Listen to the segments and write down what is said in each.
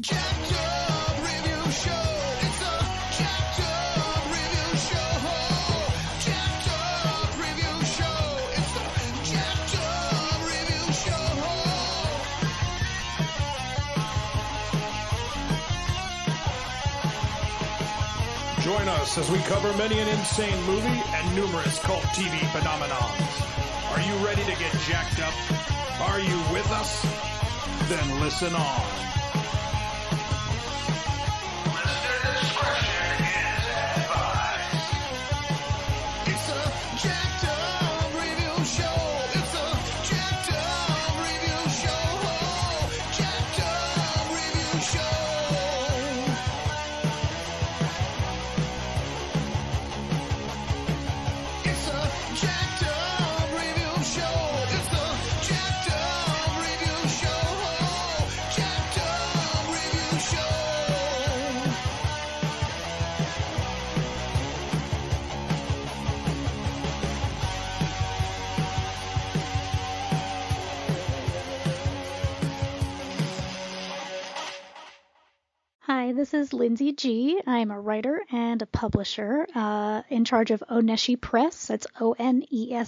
Jacked Up Review Show. It's a Jacked Up Review Show. Jacked Up Review Show. It's the Jacked Up Review Show. Join us as we cover many an insane movie and numerous cult TV phenomenons. Are you ready to get jacked up? Are you with us? Then listen on. Listener discretion is advised. It's a Jacked Up Review Show. It's a Jacked Up Review Show. Jacked Up Review Show. It's a Jacked Up Review Show. It's the Jacked Up Review Show. Jacked Up Review Show. Hi, this is Lynsey G. I'm a writer and a publisher in charge of Oneshi Press. That's Oneshi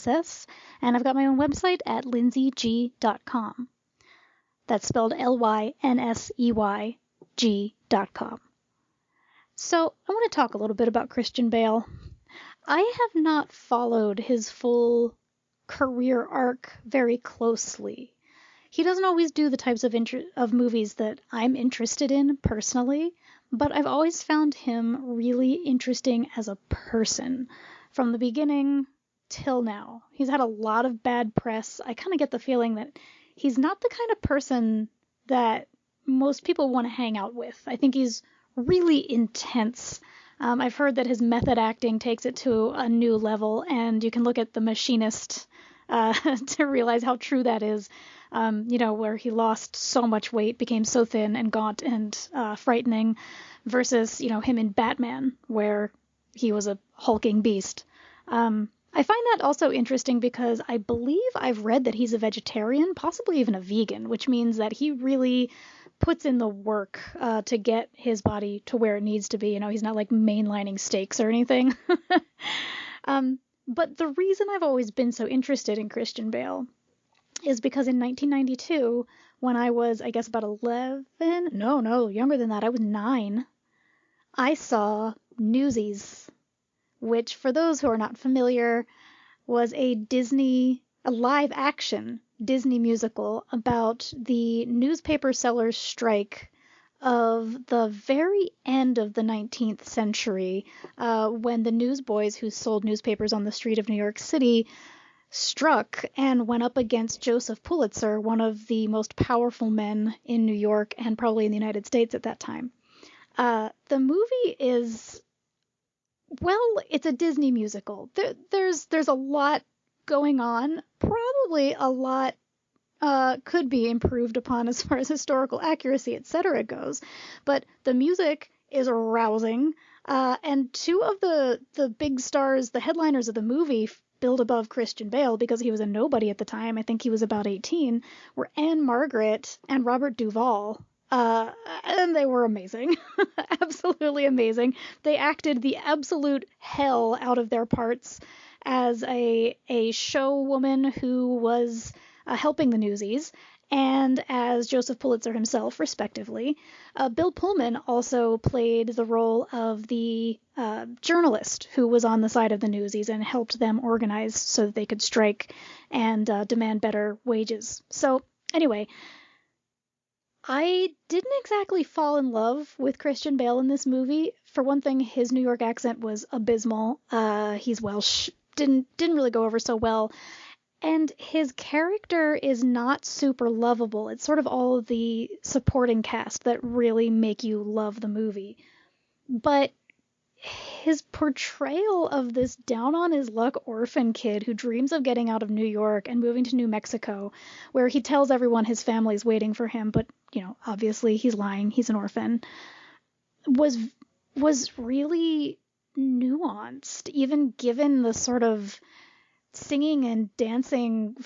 Press. And I've got my own website at lynseyg.com. That's spelled LYNSEYG.com. So I want to talk a little bit about Christian Bale. I have not followed his full career arc very closely. He doesn't always do the types of movies that I'm interested in personally, but I've always found him really interesting as a person from the beginning till now. He's had a lot of bad press. I kind of get the feeling that he's not the kind of person that most people want to hang out with. I think he's really intense. I've heard that his method acting takes it to a new level, and you can look at The Machinist to realize how true that is. Where he lost so much weight, became so thin and gaunt and frightening, versus, him in Batman, where he was a hulking beast. I find that also interesting because I believe I've read that he's a vegetarian, possibly even a vegan, which means that he really puts in the work to get his body to where it needs to be. He's not like mainlining steaks or anything. But the reason I've always been so interested in Christian Bale is because in 1992, when I was, I guess, about 11, no, younger than that, I was 9, I saw Newsies, which, for those who are not familiar, was a live-action Disney musical about the newspaper sellers' strike of the very end of the 19th century, when the newsboys who sold newspapers on the street of New York City struck and went up against Joseph Pulitzer, one of the most powerful men in New York and probably in the United States at that time. The movie is, it's a Disney musical. There's a lot going on. Probably a lot could be improved upon as far as historical accuracy, etc. goes. But the music is rousing. And two of the big stars, the headliners of the movie, billed above Christian Bale because he was a nobody at the time, I think he was about 18, were Anne Margaret and Robert Duvall. And they were amazing. Absolutely amazing. They acted the absolute hell out of their parts as a show woman who was helping the Newsies, and as Joseph Pulitzer himself, respectively. Bill Pullman also played the role of the journalist who was on the side of the Newsies and helped them organize so that they could strike and demand better wages. So, anyway, I didn't exactly fall in love with Christian Bale in this movie. For one thing, his New York accent was abysmal. He's Welsh. Didn't really go over so well. And his character is not super lovable. It's sort of all of the supporting cast that really make you love the movie. But his portrayal of this down-on-his-luck orphan kid who dreams of getting out of New York and moving to New Mexico, where he tells everyone his family's waiting for him, but, obviously he's lying, he's an orphan, was really nuanced, even given the sort of singing and dancing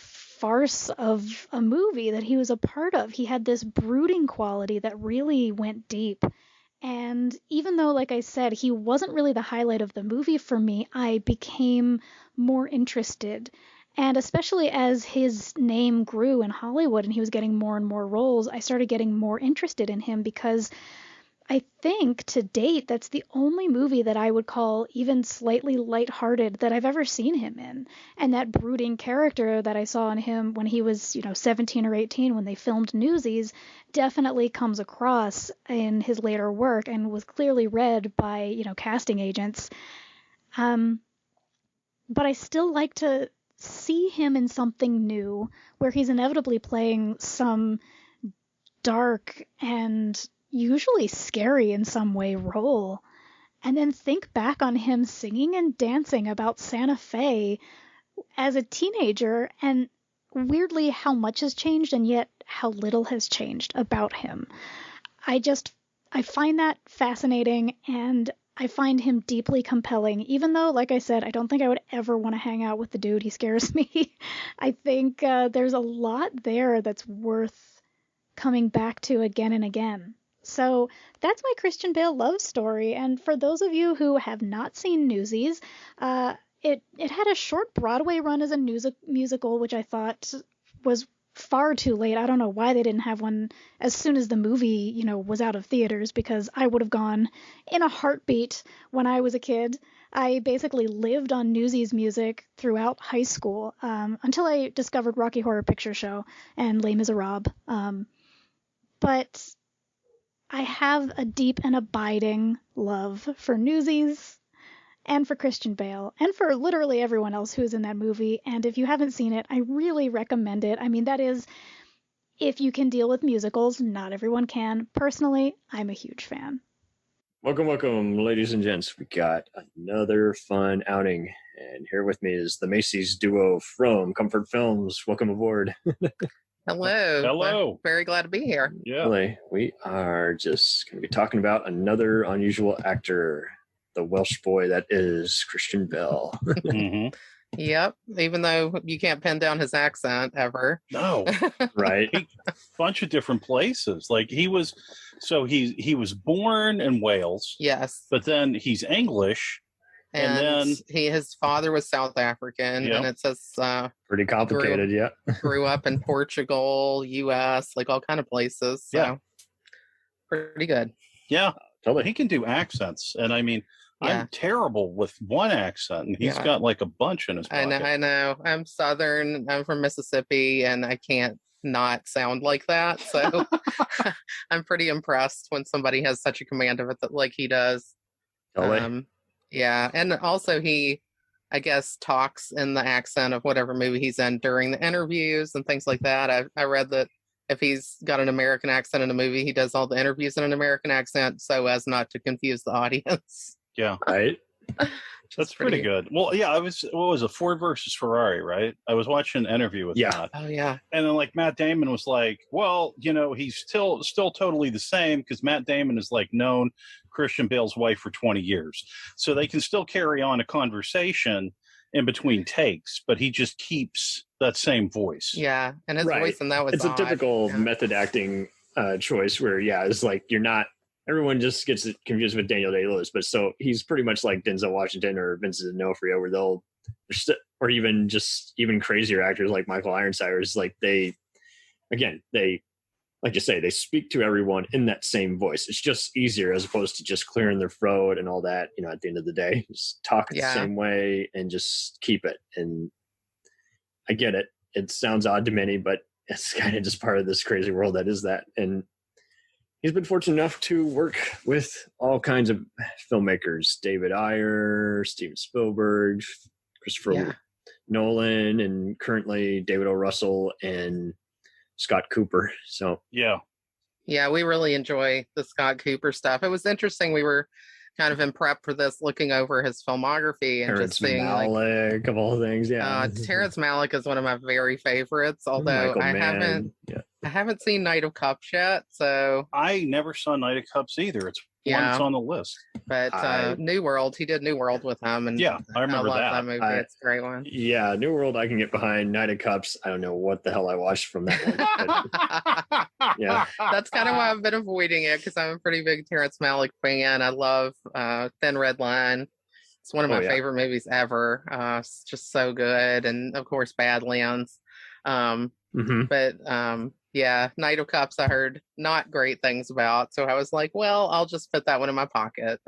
farce of a movie that he was a part of. He had this brooding quality that really went deep. And even though, like I said, he wasn't really the highlight of the movie for me, I became more interested. And especially as his name grew in Hollywood and he was getting more and more roles, I started getting more interested in him because I think to date that's the only movie that I would call even slightly lighthearted that I've ever seen him in. And that brooding character that I saw in him when he was, 17 or 18 when they filmed Newsies definitely comes across in his later work and was clearly read by, casting agents. But I still like to see him in something new where he's inevitably playing some dark and usually scary in some way role, and then think back on him singing and dancing about Santa Fe as a teenager, and weirdly how much has changed and yet how little has changed about him. I find that fascinating, and I find him deeply compelling, even though, like I said, I don't think I would ever want to hang out with the dude. He scares me. I think there's a lot there that's worth coming back to again and again. So that's my Christian Bale love story. And for those of you who have not seen Newsies, it had a short Broadway run as a musical, which I thought was far too late. I don't know why they didn't have one as soon as the movie, was out of theaters, because I would have gone in a heartbeat when I was a kid. I basically lived on Newsies music throughout high school until I discovered Rocky Horror Picture Show and Les Miserables. But I have a deep and abiding love for Newsies and for Christian Bale and for literally everyone else who's in that movie. And if you haven't seen it, I really recommend it. I mean, that is, if you can deal with musicals. Not everyone can. Personally, I'm a huge fan. Welcome, ladies and gents. We got another fun outing. And here with me is the Macey's duo from Comfort Films. Welcome aboard. Hello. I'm very glad to be here. Yeah. We are just going to be talking about another unusual actor, the Welsh boy that is Christian Bale. Mm-hmm. Yep. Even though you can't pin down his accent ever. No. Right. A bunch of different places. Like he was born in Wales. Yes. But then he's English. And then his father was South African, and it says pretty complicated, grew up in Portugal, US, like all kind of places. So pretty good. Yeah, totally. He can do accents, and I mean, I'm terrible with one accent, and he's got like a bunch in his pocket. I know. I'm Southern. I'm from Mississippi, and I can't not sound like that. So I'm pretty impressed when somebody has such a command of it like he does. Totally. Yeah, and also he, I guess, talks in the accent of whatever movie he's in during the interviews and things like that. I read that if he's got an American accent in a movie, he does all the interviews in an American accent so as not to confuse the audience. Yeah. Right. That's pretty good. Well, yeah, what was it, Ford versus Ferrari, right? I was watching an interview with Matt. Oh, yeah. And then, like, Matt Damon was like, well, he's still totally the same because Matt Damon is, like, known Christian Bale's wife for 20 years. So they can still carry on a conversation in between takes, but he just keeps that same voice. Yeah, and his voice in that was It's odd. a typical method acting choice where, it's like you're not, everyone just gets confused with Daniel Day-Lewis, but so he's pretty much like Denzel Washington or Vincent D'Onofrio, where or even crazier actors like Michael Ironside, is like they, like you say, they speak to everyone in that same voice. It's just easier as opposed to just clearing their throat and all that. At the end of the day, just talk the same way and just keep it. And I get it. It sounds odd to many, but it's kind of just part of this crazy world that is that. And he's been fortunate enough to work with all kinds of filmmakers: David Ayer, Steven Spielberg, Christopher Nolan, and currently David O. Russell and Scott Cooper. So yeah, we really enjoy the Scott Cooper stuff. It was interesting. We were kind of in prep for this, looking over his filmography and Terrence just seeing Malick, of all things. Terrence Malick is one of my very favorites, although I haven't seen Night of Cups yet. So I never saw Night of Cups either. It's one that's on the list. But New World, he did New World with him, and yeah, I remember that movie. It's a great one. Yeah, New World I can get behind. Night of Cups, I don't know what the hell I watched from that one. But, yeah, that's kind of why I've been avoiding it, because I'm a pretty big Terrence Malick fan. I love Thin Red Line. It's one of my favorite movies ever. It's just so good, and of course Badlands. But yeah, Night of Cups I heard not great things about, so I was like, well, I'll just put that one in my pocket.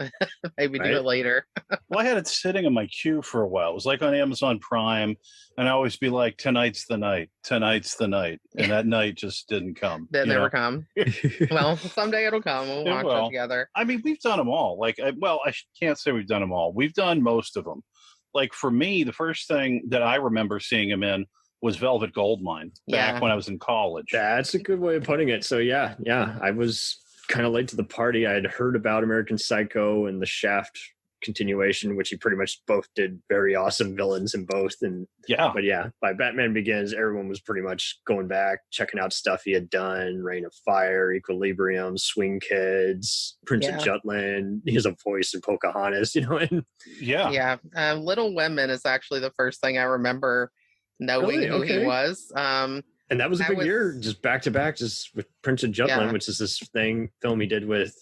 Maybe do it later. Well, I had it sitting in my queue for a while. It was like on Amazon Prime, and I always be like, tonight's the night, and that night just didn't come. That never come. Well, someday it'll come. We'll watch it together. I mean, we've done them all. Like, I can't say we've done them all. We've done most of them. Like, for me, the first thing that I remember seeing him in was Velvet Goldmine back when I was in college. That's a good way of putting it. So yeah, I was kind of late to the party. I had heard about American Psycho and the Shaft continuation, which he pretty much both did very awesome villains in both. And by Batman Begins, everyone was pretty much going back, checking out stuff he had done: Reign of Fire, Equilibrium, Swing Kids, Prince of Jutland. He has a voice in Pocahontas, and Little Women is actually the first thing I remember knowing who he was. And that was a big year, just back to back, just with Prince of Jutland, which is this film he did with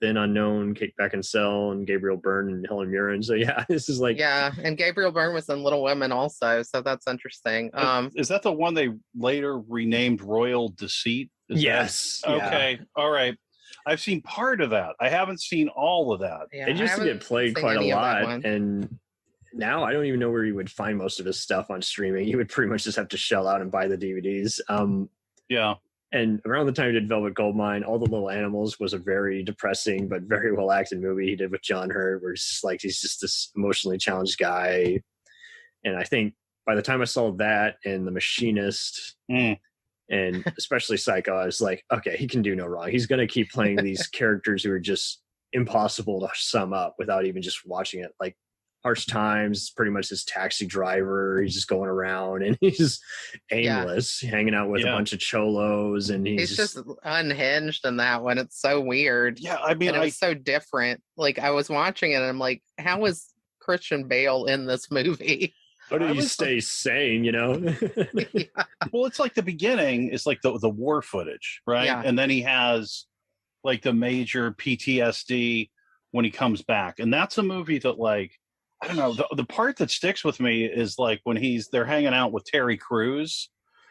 Then Unknown, Kate Beckinsale, and Gabriel Byrne and Helen Mirren. So this is like and Gabriel Byrne was in Little Women also, so that's interesting. Is that the one they later renamed Royal Deceit? Yes. Okay. All right. I've seen part of that. I haven't seen all of that. It used to get played quite a lot, and now I don't even know where you would find most of his stuff on streaming. You would pretty much just have to shell out and buy the DVDs. And around the time he did Velvet Goldmine, All the Little Animals was a very depressing but very well acted movie he did with John Hurt, where he's just this emotionally challenged guy. And I think by the time I saw that and The Machinist and especially Psycho, I was like, okay, he can do no wrong. He's going to keep playing these characters who are just impossible to sum up without even just watching it. Like Harsh Times, pretty much his taxi driver. He's just going around and he's just aimless, hanging out with a bunch of cholos, and he's just unhinged in that one. It's so weird. Yeah, I mean, it was so different. Like, I was watching it and I'm like, how is Christian Bale in this movie? How do you stay sane, Well, it's like the beginning is like the war footage, right? Yeah. And then he has like the major PTSD when he comes back. And that's a movie that, like, I don't know, the part that sticks with me is like when they're hanging out with Terry Crews,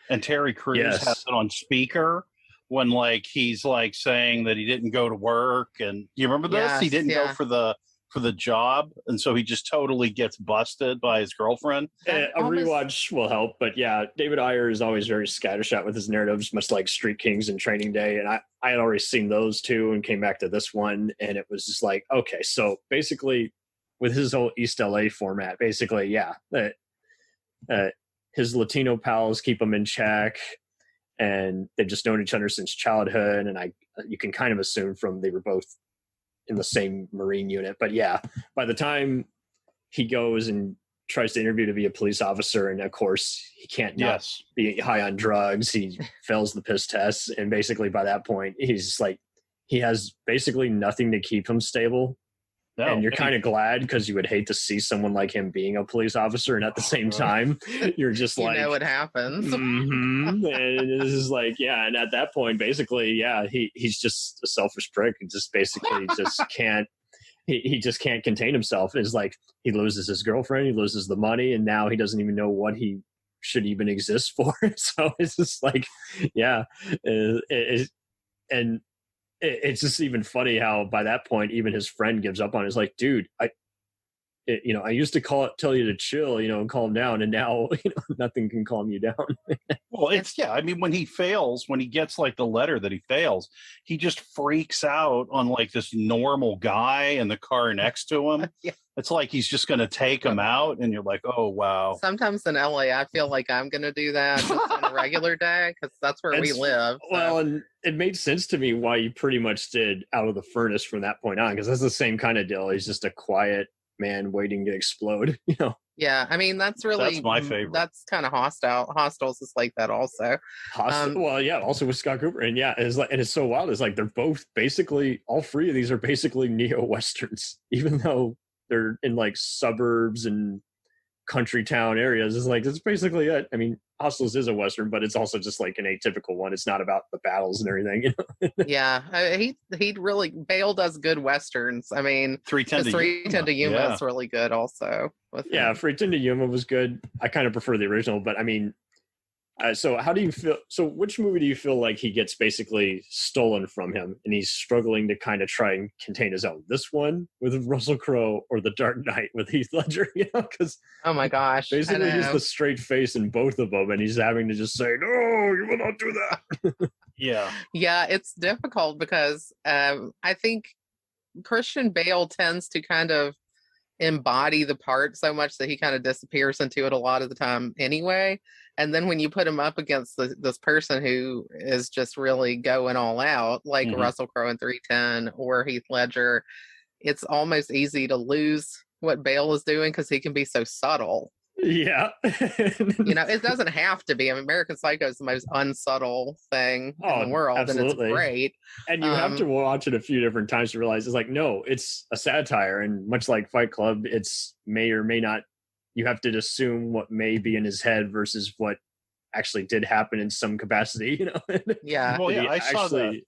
and Terry Crews has it on speaker when like he's like saying that he didn't go to work, and you remember this? He didn't go for the job, and so he just totally gets busted by his girlfriend. A rewatch will help, but David Ayer is always very scattershot with his narratives, much like Street Kings and Training Day, and I had already seen those two and came back to this one, and it was just like, okay, so basically with his whole East LA format, basically, his Latino pals keep him in check, and they've just known each other since childhood. And you can kind of assume from they were both in the same Marine unit. But by the time he goes and tries to interview to be a police officer, and of course he can't not be high on drugs, he fails the piss test, and basically by that point he's like, he has basically nothing to keep him stable. And you're kind of glad, because you would hate to see someone like him being a police officer, and at the same time you're just like, what happens. And this is like, and at that point basically he's just a selfish prick, and just basically just can't he just can't contain himself. It's like he loses his girlfriend, he loses the money, and now he doesn't even know what he should even exist for. So it's just like and it's just even funny how by that point even his friend gives up on it. It's like, dude, I used to tell you to chill, and calm down, and now nothing can calm you down. Well, I mean, when he gets like the letter that he fails, he just freaks out on like this normal guy in the car next to him. It's like he's just going to take him out, and you're like, oh wow. Sometimes in LA I feel like I'm going to do that just on a regular day, because that's where we live. So. Well, and it made sense to me why you pretty much did Out of the Furnace from that point on, because that's the same kind of deal. He's just a quiet man waiting to explode. Yeah, I mean that's my favorite. That's kind of hostile. Hostiles is like that also. Well, yeah, also with Scott Cooper, and yeah, it's like, and it's so wild. It's like they're both basically, all three of these are basically neo westerns, even though they're in like suburbs and country town areas. It's like it's basically it. I mean, Hostiles is a western, but it's also just like an atypical one. It's not about the battles and everything, you know. Yeah, he really Bale does good westerns. I mean, 310 to Yuma is really good also. Yeah, 310 to Yuma was good. I kind of prefer the original, but I mean, so how do you feel? So which movie do you feel like he gets basically stolen from him, and he's struggling to kind of try and contain his own? This one with Russell Crowe or The Dark Knight with Heath Ledger? You know, because oh my gosh, basically he's the straight face in both of them, and he's having to just say, "No, you will not do that." Yeah, it's difficult because I think Christian Bale tends to kind of embody the part so much that he kind of disappears into it a lot of the time anyway. And then when you put him up against this person who is just really going all out, like Russell Crowe in 310 or Heath Ledger, it's almost easy to lose what Bale is doing because he can be so subtle. Yeah. You know, it doesn't have to be. I mean, American Psycho is the most unsubtle thing in the world, absolutely. And it's great. And you have to watch it a few different times to realize it's like, no, it's a satire. And much like Fight Club, it's may or may not, you have to assume what may be in his head versus what actually did happen in some capacity, you know? Yeah. Well, yeah, I saw that.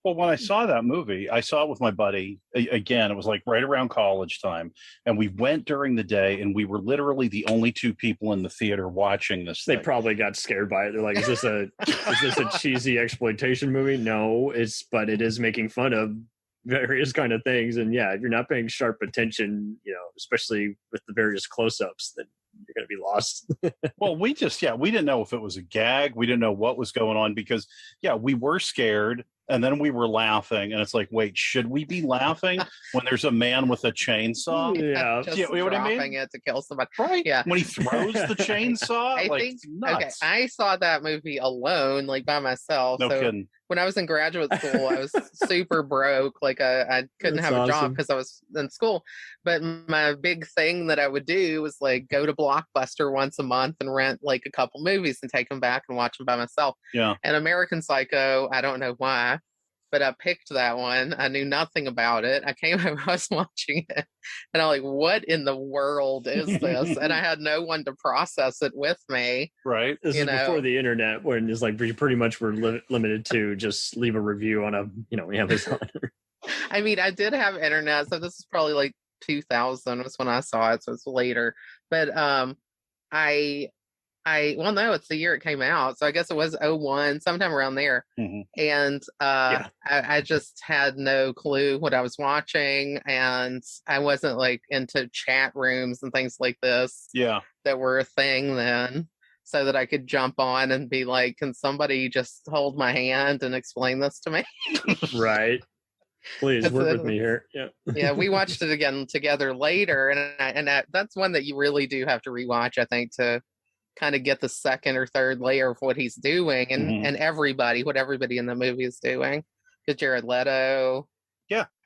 Well, when I saw that movie, I saw it with my buddy. Again, it was like right around college time. And we went during the day, and we were literally the only two people in the theater watching this thing. They probably got scared by it. They're like, is this a cheesy exploitation movie? No, but it is making fun of various kind of things. And yeah, if you're not paying sharp attention, you know, especially with the various close-ups, then you're going to be lost. Well, we didn't know if it was a gag. We didn't know what was going on because, we were scared. And then we were laughing, and it's like, wait, should we be laughing when there's a man with a chainsaw? Yeah, just you know what I mean? It to kill somebody. Right? Yeah. When he throws the chainsaw, I think. Okay, I saw that movie alone, like by myself. No kidding. When I was in graduate school, I was super broke. Like I couldn't have a job because I was in school. But my big thing that I would do was like go to Blockbuster once a month and rent like a couple movies and take them back and watch them by myself. Yeah. And American Psycho, I don't know why, but I picked that one. I knew nothing about it. I came home, I was watching it, and I'm like, what in the world is this? And I had no one to process it with me. Right. This is before the internet, when it's like we pretty much were limited to just leave a review on Amazon. I mean, I did have internet, so this is probably like 2000 was when I saw it, so it's later. But no, it's the year it came out. So I guess it was 2001, sometime around there. Mm-hmm. And I just had no clue what I was watching. And I wasn't like into chat rooms and things like this. Yeah. That were a thing then. So that I could jump on and be like, can somebody just hold my hand and explain this to me? Right. Please work with me here. Yeah. Yeah, we watched it again together later. And that's one that you really do have to rewatch, I think, to kind of get the second or third layer of what he's doing and what everybody in the movie is doing. Because Jared Leto,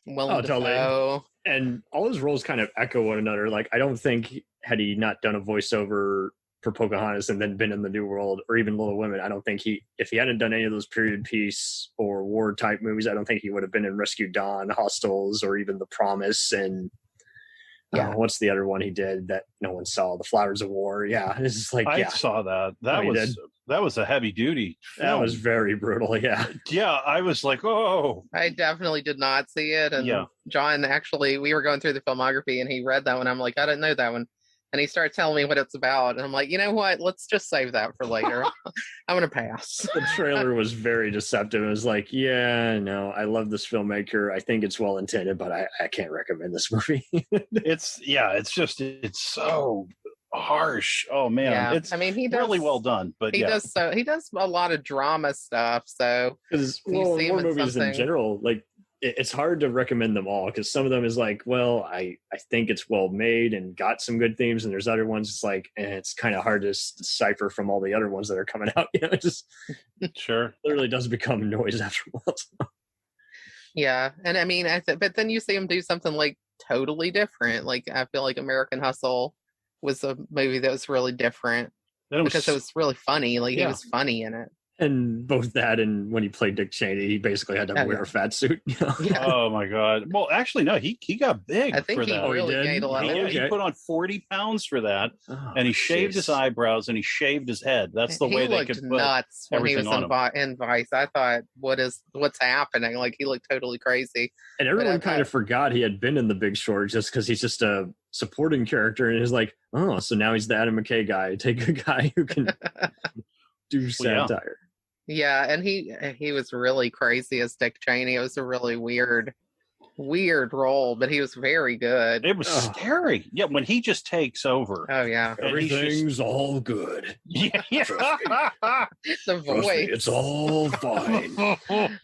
Willem Dafoe, totally. And all his roles kind of echo one another. Like, I don't think had he not done a voiceover for Pocahontas and then been in the New World or even Little Women, I don't think if he hadn't done any of those period piece or war type movies, I don't think he would have been in Rescue Dawn, Hostiles, or even The Promise and what's the other one he did that no one saw? The Flowers of War. Yeah, it's just like I saw that. That was a heavy duty film. That was very brutal. Yeah, yeah. I was like, oh, I definitely did not see it. And John, actually, we were going through the filmography, and he read that one. I'm like, I didn't know that one. And he started telling me what it's about. And I'm like, you know what? Let's just save that for later. I'm going to pass. The trailer was very deceptive. It was like, no, I love this filmmaker. I think it's well intended, but I can't recommend this movie. It's so harsh. Oh man. Yeah. It's he does really well done, but he does a lot of drama stuff. So because war movies in general, like, it's hard to recommend them all because some of them is like, well, I think it's well made and got some good themes, and there's other ones it's like, it's kind of hard to decipher from all the other ones that are coming out. You know, it just literally does become noise after a while. Yeah, and I mean, but then you see him do something like totally different. Like I feel like American Hustle was a movie that was really different because it was really funny. Like he was funny in it. And both that and when he played Dick Cheney, he basically had to wear a fat suit. You know? Oh my God! Well, actually, no, he got big. I think for he that. really gained a lot. He put on 40 pounds for that, and he shaved his eyebrows and he shaved his head. That's the way they could put nuts when he was on in Vice. I thought, what's happening? Like he looked totally crazy. And everyone kind of forgot he had been in The Big Short just because he's just a supporting character, and he's like, oh, so now he's the Adam McKay guy. Take a guy who can do satire. Yeah, and he was really crazy as Dick Cheney. It was a really weird role, but he was very good. It was scary. Yeah, when he just takes over. Oh yeah, everything's all good. Yeah, the voice. Me, it's all fine.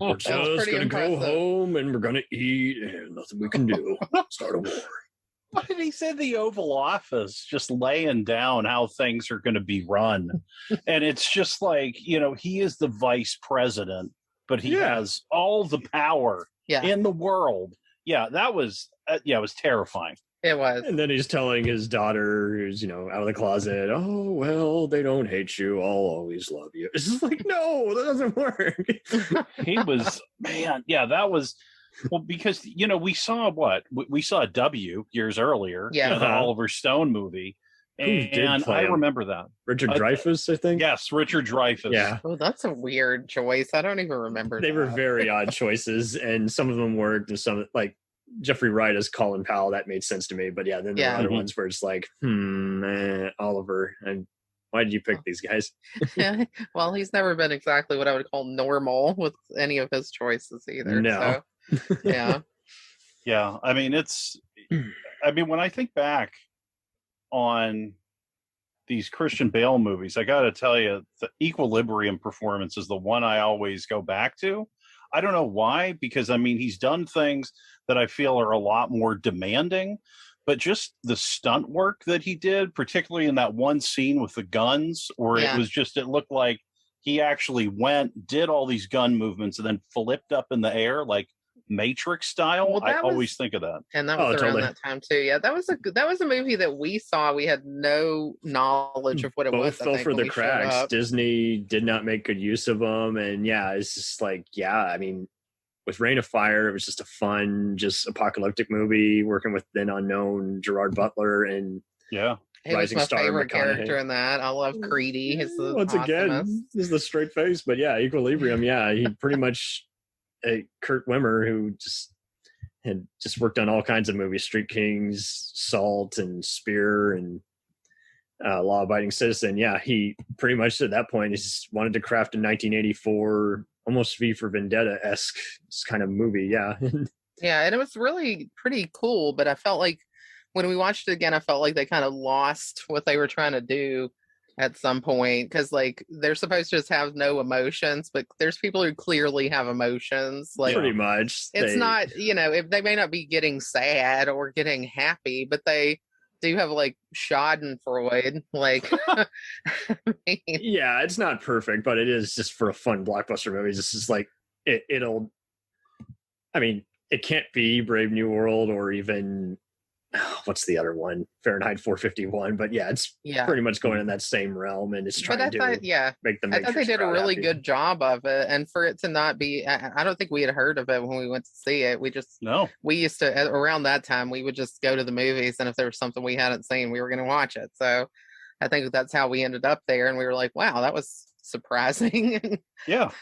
We're just gonna go home and we're gonna eat, and nothing we can do. Start a war. What did he say? The Oval Office, just laying down how things are going to be run. And it's just like, he is the vice president, but he has all the power in the world. Yeah, that was, it was terrifying. It was. And then he's telling his daughter, who's, out of the closet, oh, well, they don't hate you. I'll always love you. It's just like, no, that doesn't work. He was, man, that was. Well, because, we saw we saw W years earlier, the Oliver Stone movie. And I remember that. Richard Dreyfuss, I think? Yes, Richard Dreyfuss. Yeah. Oh, that's a weird choice. I don't even remember. They were very odd choices, and some of them worked, and some, like, Jeffrey Wright as Colin Powell, that made sense to me. But then there were other ones where it's like, Oliver, and why did you pick these guys? Yeah, well, he's never been exactly what I would call normal with any of his choices either. No. So. Yeah. I mean, when I think back on these Christian Bale movies, I got to tell you, the Equilibrium performance is the one I always go back to. I don't know why, because he's done things that I feel are a lot more demanding, but just the stunt work that he did, particularly in that one scene with the guns, where it looked like he actually did all these gun movements and then flipped up in the air, like Matrix style. Well, I always think of that, and that was around that time too. Yeah, that was a movie that we saw. We had no knowledge of what it was. Both fell for the cracks. Disney did not make good use of them, and it's just like, with Reign of Fire, it was just a fun, just apocalyptic movie working with then unknown Gerard Butler and he was my favorite character in that. I love Creedy. Once again, this is the straight face, but Equilibrium. He pretty much. Kurt Wimmer, who had worked on all kinds of movies, Street Kings, Salt, and Spear, and Law Abiding Citizen. He pretty much at that point just wanted to craft a 1984 almost V for Vendetta-esque kind of movie. And it was really pretty cool, but I felt like when we watched it again, I felt like they kind of lost what they were trying to do at some point, because like they're supposed to just have no emotions, but there's people who clearly have emotions. Like pretty much, it's not, if they may not be getting sad or getting happy, but they do have like Schadenfreude. Like, it's not perfect, but it is just for a fun blockbuster movie. It's just like it'll. I mean, it can't be Brave New World or even. What's the other one? Fahrenheit 451. But it's pretty much going in that same realm, and it's trying to make the. I thought they did a really good job of it, and for it to not be, I don't think we had heard of it when we went to see it. We used to around that time we would just go to the movies, and if there was something we hadn't seen, we were going to watch it. So I think that's how we ended up there, and we were like, wow, that was surprising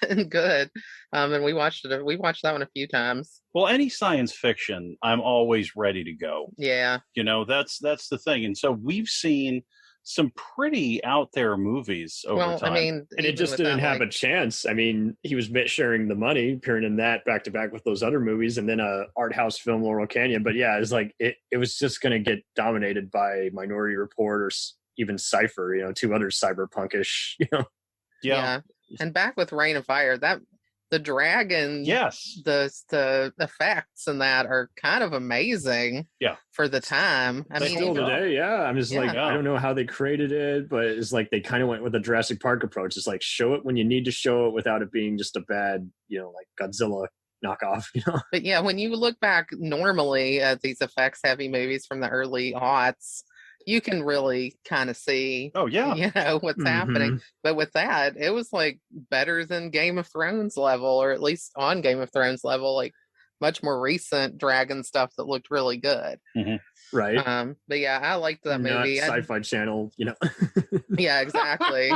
and good. And we watched that one a few times. Well, any science fiction, I'm always ready to go. That's the thing. And so we've seen some pretty out there movies over time. And it just didn't have a chance. I mean, he was sharing the money, appearing in that back to back with those other movies, and then a art house film, Laurel Canyon. But it's like it was just going to get dominated by Minority Report or even Cypher, two other cyberpunkish, Yeah. And back with Reign of Fire, that the dragon, the effects and that are kind of amazing. For the time. I mean, still today, I'm just like, I don't know how they created it, but it's like they kind of went with the Jurassic Park approach. It's like show it when you need to show it without it being just a bad, like Godzilla knockoff. But when you look back normally at these effects heavy movies from the early aughts, you can really kind of see, Oh yeah, you know, what's happening. But with that, it was like better than Game of Thrones level, or at least on Game of Thrones level, like much more recent dragon stuff that looked really good. Right. But yeah, I liked that movie. Not Sci-Fi Channel, you know. Yeah, exactly.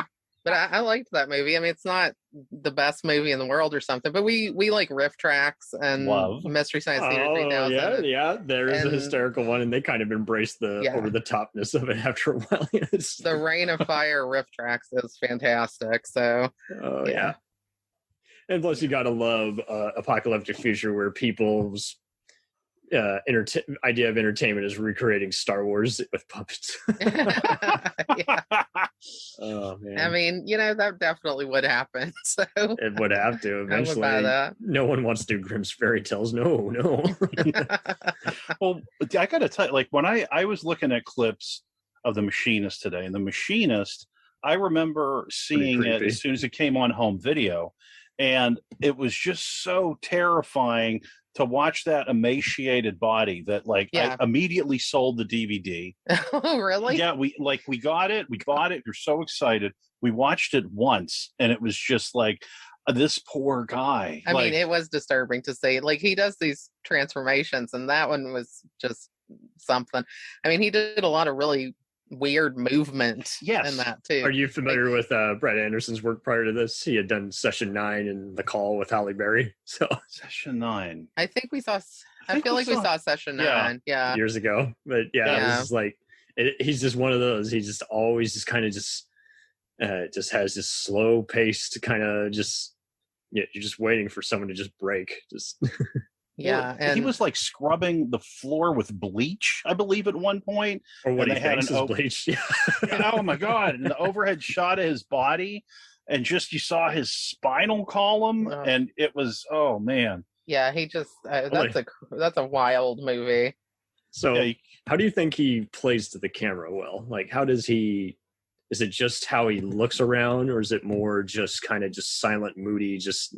But I liked that movie. I mean, it's not the best movie in the world or something, but we like Riff Tracks and Mystery Science Theater 3000. Yeah. There is a hysterical one, and they kind of embrace the over-the-topness of it after a while. The Reign of Fire Riff Tracks is fantastic. So, yeah. And plus, you gotta love apocalyptic future where people's idea of entertainment is recreating Star Wars with puppets. Oh man! I mean, you know, that definitely would happen. So it would have to eventually. I would buy that. No one wants to do Grimm's fairy tales. No. Well, I gotta tell you, like when I was looking at clips of The Machinist today, and The Machinist, I remember seeing it as soon as it came on home video, and it was just so terrifying to watch that emaciated body that I immediately sold the DVD. Oh, really? Yeah, we got it. We bought it. We're so excited. We watched it once, and it was just like, this poor guy. I mean, it was disturbing to see. Like, he does these transformations, and that one was just something. I mean, he did a lot of really weird movement in that too. Are you familiar with Brett Anderson's work prior to this? He had done Session 9 and The Call with Halle Berry. So Session 9. I think we saw. I feel like we saw Session 9. Yeah, years ago. But this is like he's just one of those. He just always just kind of just has this slow pace to kind of just you're just waiting for someone to just break. Just yeah, and he was like scrubbing the floor with bleach, I believe, at one point. Or what he thinks is bleach. Oh my god! And the overhead shot of his body, and just you saw his spinal column, and it was man. Yeah, he just that's a wild movie. So, how do you think he plays to the camera well? Like, how does he? Is it just how he looks around, or is it more just kind of just silent, moody, just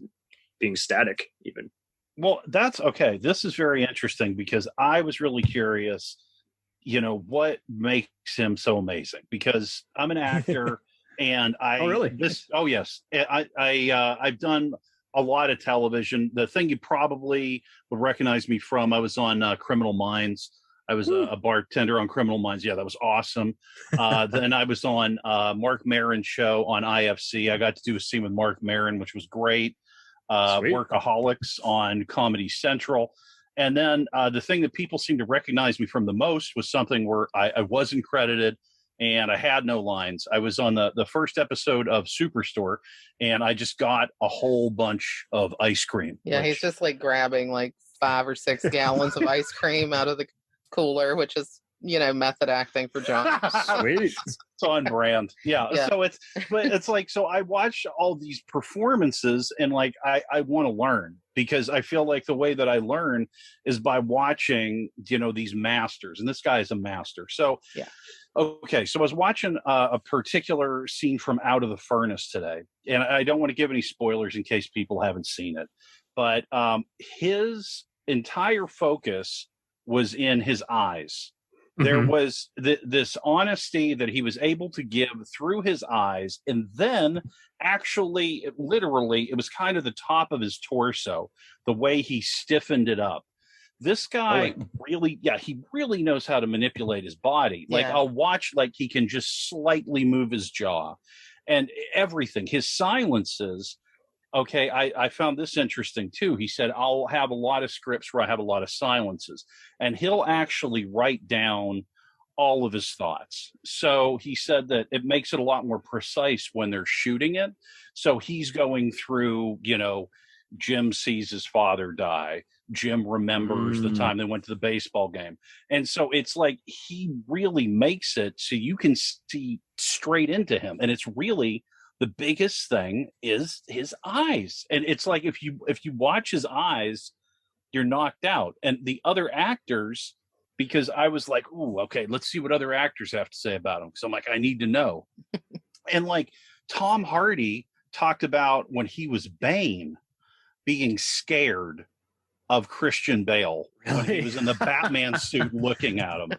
being static, even? Well, that's okay. This is very interesting because I was really curious, you know, what makes him so amazing? Because I'm an actor, and yes, I've done a lot of television. The thing you probably would recognize me from, I was on Criminal Minds. I was a bartender on Criminal Minds. Yeah, that was awesome. Then I was on Mark Maron's show on IFC. I got to do a scene with Mark Maron, which was great. Workaholics on Comedy Central. And then the thing that people seem to recognize me from the most was something where I wasn't credited and I had no lines. I was on the first episode of Superstore, and I just got a whole bunch of ice cream. Yeah, he's just like grabbing like 5 or 6 gallons of ice cream out of the cooler, which is, you know, method acting for John. Sweet. It's on brand. Yeah. So it's like, so I watch all these performances, and like I want to learn, because I feel like the way that I learn is by watching, you know, these masters, and this guy is a master. So okay, so I was watching a particular scene from Out of the Furnace today, and I don't want to give any spoilers in case people haven't seen it, but his entire focus was in his eyes. There was this honesty that he was able to give through his eyes. And then actually, literally, it was kind of the top of his torso, the way he stiffened it up. This guy he really knows how to manipulate his body. Like I'll watch, like he can just slightly move his jaw and everything. His silences. Okay, I found this interesting too. He said, I'll have a lot of scripts where I have a lot of silences, and he'll actually write down all of his thoughts. So he said that it makes it a lot more precise when they're shooting it. So he's going through, you know, Jim sees his father die. Jim remembers the time they went to the baseball game. And so it's like he really makes it so you can see straight into him. And it's really... the biggest thing is his eyes. And it's like, if you watch his eyes, you're knocked out. And the other actors, because I was like, ooh, okay, let's see what other actors have to say about him. So I'm like, I need to know. And like Tom Hardy talked about when he was Bane being scared of Christian Bale when he was in the Batman suit looking at him.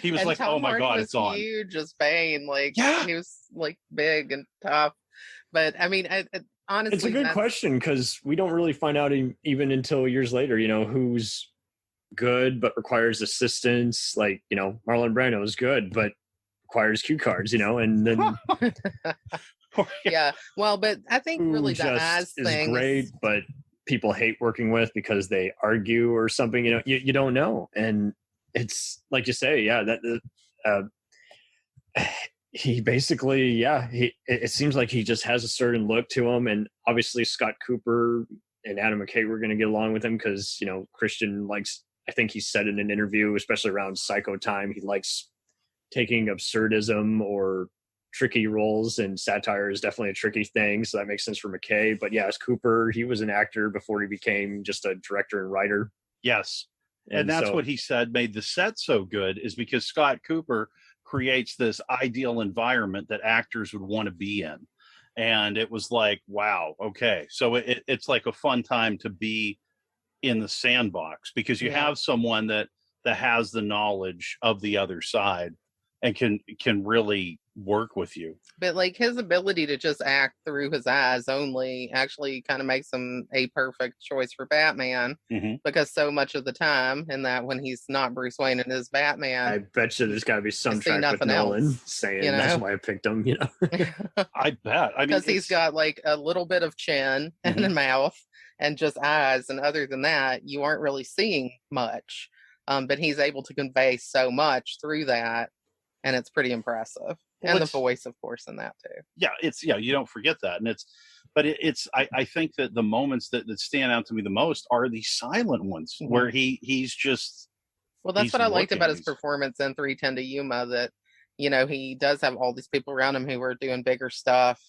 He was and like, Tom "Oh my Hardy God, was it's on." huge as Bane. Like, Yeah. he was like big and tough. But I mean, honestly, It's a good question because we don't really find out even until years later, who's good but requires assistance. Like, Marlon Brando is good but requires cue cards, and then Yeah. Well, but I think who really the just eyes is thing great but people hate working with because they argue or something. You don't know, and it's like you say, yeah, that he basically, it seems like he just has a certain look to him, and obviously Scott Cooper and Adam McKay were going to get along with him because Christian likes. I think he said in an interview, especially around Psycho time, he likes taking absurdism or tricky roles, and satire is definitely a tricky thing. So that makes sense for McKay. But yeah, as Cooper, he was an actor before he became just a director and writer. Yes. And that's what he said made the set so good, is because Scott Cooper creates this ideal environment that actors would want to be in. And it was like, wow, okay. So it's like a fun time to be in the sandbox because you have someone that has the knowledge of the other side and can really work with you. But like his ability to just act through his eyes only actually kind of makes him a perfect choice for Batman, because so much of the time, and that when he's not Bruce Wayne and is Batman, I bet you there's got to be some track with Nolan saying that's why I picked him. I bet. I mean, because he's got like a little bit of chin and a mouth and just eyes, and other than that, you aren't really seeing much. But he's able to convey so much through that, and it's pretty impressive. And the voice, of course, in that too. Yeah, you don't forget that. And I think that the moments that stand out to me the most are the silent ones where he's just. Well, that's what I liked about his performance in 3:10 to Yuma, that, he does have all these people around him who are doing bigger stuff.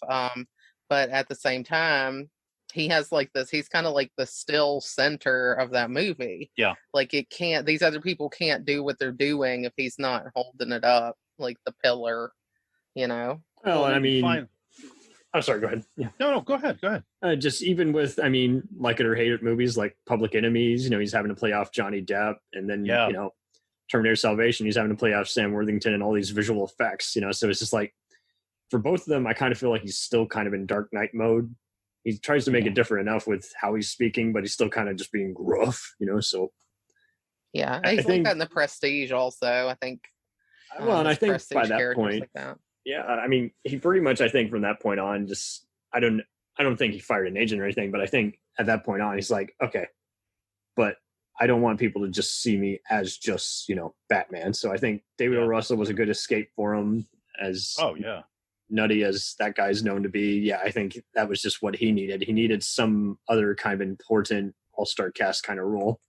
But at the same time, he has like this, he's kind of like the still center of that movie. Yeah. Like these other people can't do what they're doing if he's not holding it up, like the pillar. Well, I mean, I'm sorry, go ahead. Yeah. No, go ahead. Just even with, like it or hate it movies like Public Enemies, he's having to play off Johnny Depp, and then, Terminator Salvation, he's having to play off Sam Worthington and all these visual effects, so it's just like, for both of them, I kind of feel like he's still kind of in Dark Knight mode. He tries to make it different enough with how he's speaking, but he's still kind of just being gruff, so. Yeah, I think that in The Prestige also, I think. Well, and I think by that point, like that. Yeah, he pretty much, I think from that point on, just, I don't think he fired an agent or anything, but I think at that point on, he's like, okay, but I don't want people to just see me as just, Batman. So I think David O. Russell was a good escape for him, as nutty as that guy's known to be. Yeah, I think that was just what he needed. He needed some other kind of important all-star cast kind of role.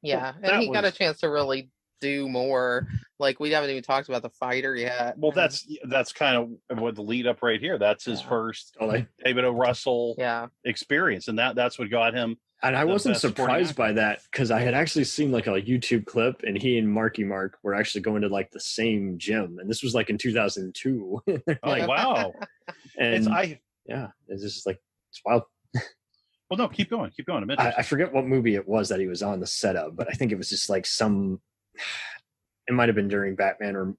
Yeah, and he got a chance to really do more. Like, we haven't even talked about The Fighter yet. Well, that's kind of what the lead up right here. That's his first David O. Russell experience, and that's what got him. And I wasn't surprised by that, because I had actually seen like a YouTube clip, and he and Marky Mark were actually going to like the same gym, and this was like in 2002. Like, wow! And it's just like, it's wild. Well, no, keep going. I forget what movie it was that he was on the set of, but I think it was just like it might have been during Batman, or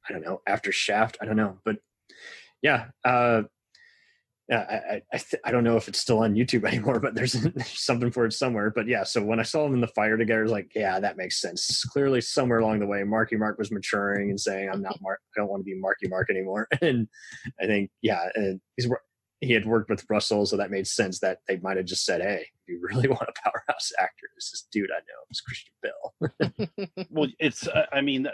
I don't know, after Shaft. I don't know, but yeah. I don't know if it's still on YouTube anymore, but there's something for it somewhere. But yeah, so when I saw them in the fire together, I was like, yeah, that makes sense. Clearly, somewhere along the way, Marky Mark was maturing and saying, I don't want to be Marky Mark anymore. And I think, he had worked with Russell, so that made sense that they might have just said, hey, if you really want a powerhouse actor, this is dude I know, it's Christian Bale. Well, it's,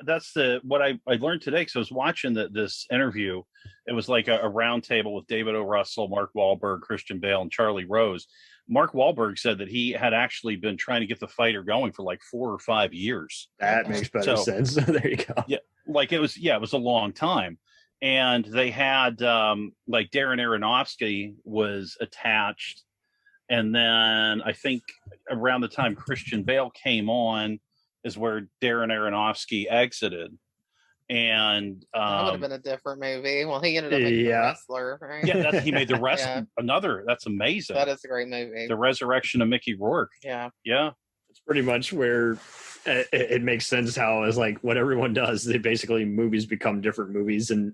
that's what I learned today, because I was watching this interview. It was like a round table with David O. Russell, Mark Wahlberg, Christian Bale, and Charlie Rose. Mark Wahlberg said that he had actually been trying to get The Fighter going for like 4 or 5 years. That makes better sense. There you go. Yeah, like it was a long time. And they had like Darren Aronofsky was attached. And then I think around the time Christian Bale came on is where Darren Aronofsky exited. And that would have been a different movie. Well, he ended up making The Wrestler, right? Yeah, he made The Wrestler. That's amazing. That is a great movie. The Resurrection of Mickey Rourke. Yeah. Yeah. It's pretty much where it makes sense how is like what everyone does. They basically movies become different movies, and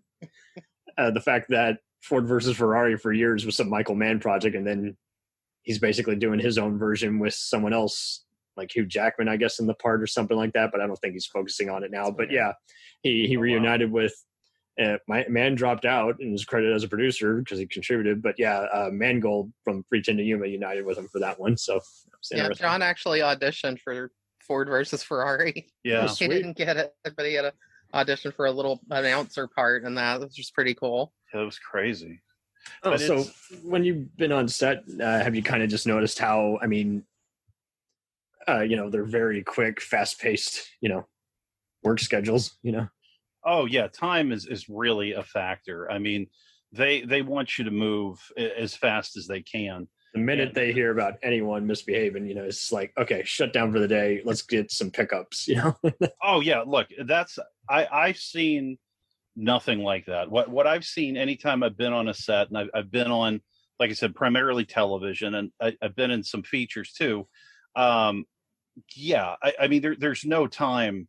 the fact that Ford versus Ferrari for years was some Michael Mann project, and then he's basically doing his own version with someone else, like Hugh Jackman, I guess, in the part or something like that. But I don't think he's focusing on it now. But yeah, he reunited with. Mann dropped out and was credited as a producer because he contributed. But yeah, Mangold from Pretend to Yuma united with him for that one. So yeah, John actually auditioned for Ford versus Ferrari. Yeah, he didn't get it, but he had an audition for a little announcer part, and that was just pretty cool. It was crazy. Oh, so when you've been on set, have you kind of just noticed how? I mean, they're very quick, fast-paced, work schedules. Oh yeah, time is really a factor. I mean, they want you to move as fast as they can. The minute they hear about anyone misbehaving, it's like, okay, shut down for the day. Let's get some pickups. Oh yeah, look, I've seen nothing like that. What I've seen anytime I've been on a set, and I've been on, like I said, primarily television, and I've been in some features too. Yeah, I mean, there's no time.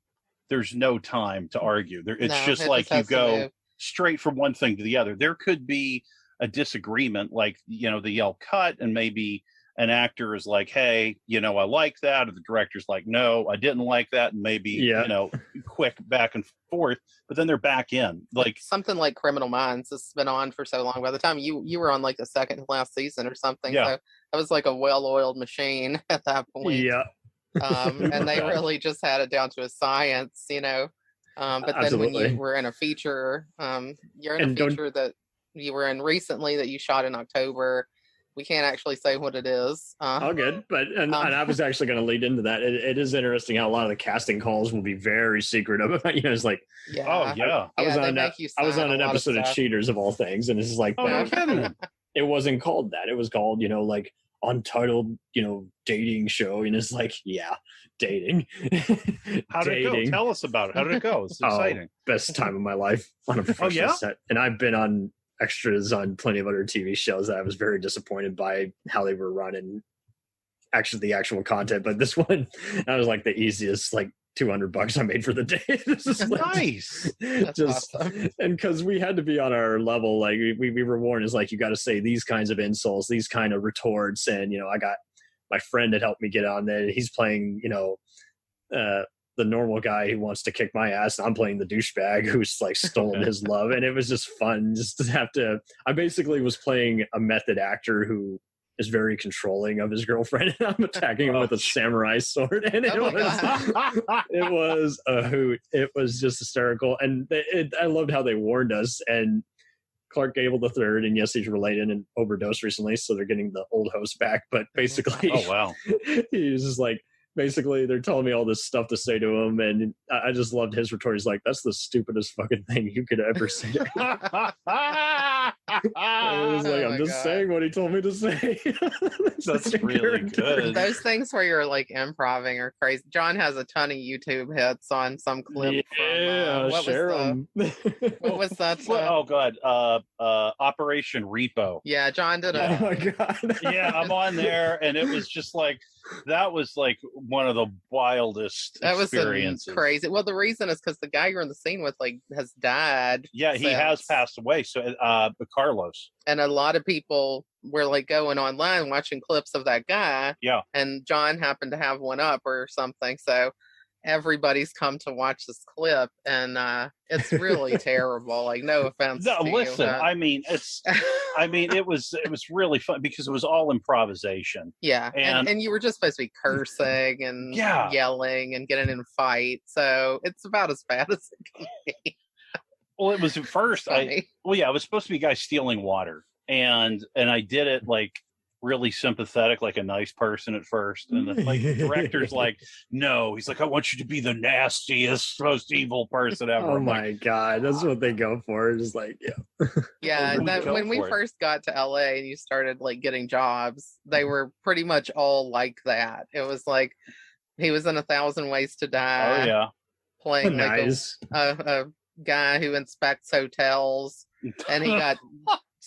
There's no time to argue. It's just like you go straight from one thing to the other. There could be a disagreement, like, they yell cut, and maybe an actor is like, hey, I like that. Or the director's like, no, I didn't like that. And maybe, quick back and forth, but then they're back in. Like something like Criminal Minds has been on for so long. By the time you were on like the second last season or something. Yeah. So that was like a well-oiled machine at that point. Yeah. And they really just had it down to a science, but then Absolutely. when you were in a feature, you're in a feature that you were in recently that you shot in October. We can't actually say what it is. All good. But and I was actually going to lead into that. It is interesting how a lot of the casting calls will be very secretive. It's like, oh yeah, I was on an episode of Cheaters of all things, and it's just like, no kidding. It wasn't called that. It was called, like untitled, dating show, and it's like, yeah, dating. How did it go? Tell us about it. How did it go? It's exciting. Best time of my life on a professional set. And I've been on extras on plenty of other TV shows that I was very disappointed by how they were running the actual content. But this one, that was like the easiest, like $200 I made for the day. This is like, nice. That's awesome. And because we had to be on our level, like we were warned, is like, you got to say these kinds of insults, these kind of retorts. And, I got my friend that helped me get on there. He's playing, the normal guy who wants to kick my ass. And I'm playing the douchebag who's like stolen his love. And it was just fun just to have to, I basically was playing a method actor who is very controlling of his girlfriend, and I'm attacking him with a samurai sword, and it was a hoot. It was just hysterical, and I loved how they warned us. And Clark Gable III, and yes, he's related and overdosed recently, so they're getting the old host back. But basically, oh wow, he was just like, basically, they're telling me all this stuff to say to him, and I just loved his retort. He's like, "That's the stupidest fucking thing you could ever say." I was like, I'm just saying what he told me to say. That's really good. Those things where you're like improving are crazy. John has a ton of YouTube hits on some clip. Yeah, share them. What was that? Oh god, Operation Repo. Yeah, John did Oh my god. Yeah, I'm on there, and it was just like, that was like one of the wildest experiences. That was crazy. Well, the reason is because the guy you're in the scene with has died. Yeah, he has passed away. So Carlos. And a lot of people were like going online watching clips of that guy. Yeah. And John happened to have one up or something. So everybody's come to watch this clip, and it's really terrible. Like, no offense. No, to listen. you, I mean, it was really fun because it was all improvisation. Yeah, and you were just supposed to be cursing and yelling and getting in fights. So it's about as bad as it can be. Well, it was at first. It was supposed to be a guy stealing water, and I did it like really sympathetic, like a nice person at first, and the director's like, no, he's like, I want you to be the nastiest, most evil person ever. Oh my god, that's what they go for. Just like, when we first got to LA and you started like getting jobs, they were pretty much all like that. It was like he was in 1,000 Ways to Die. Oh yeah, playing nice. like a guy who inspects hotels, and he got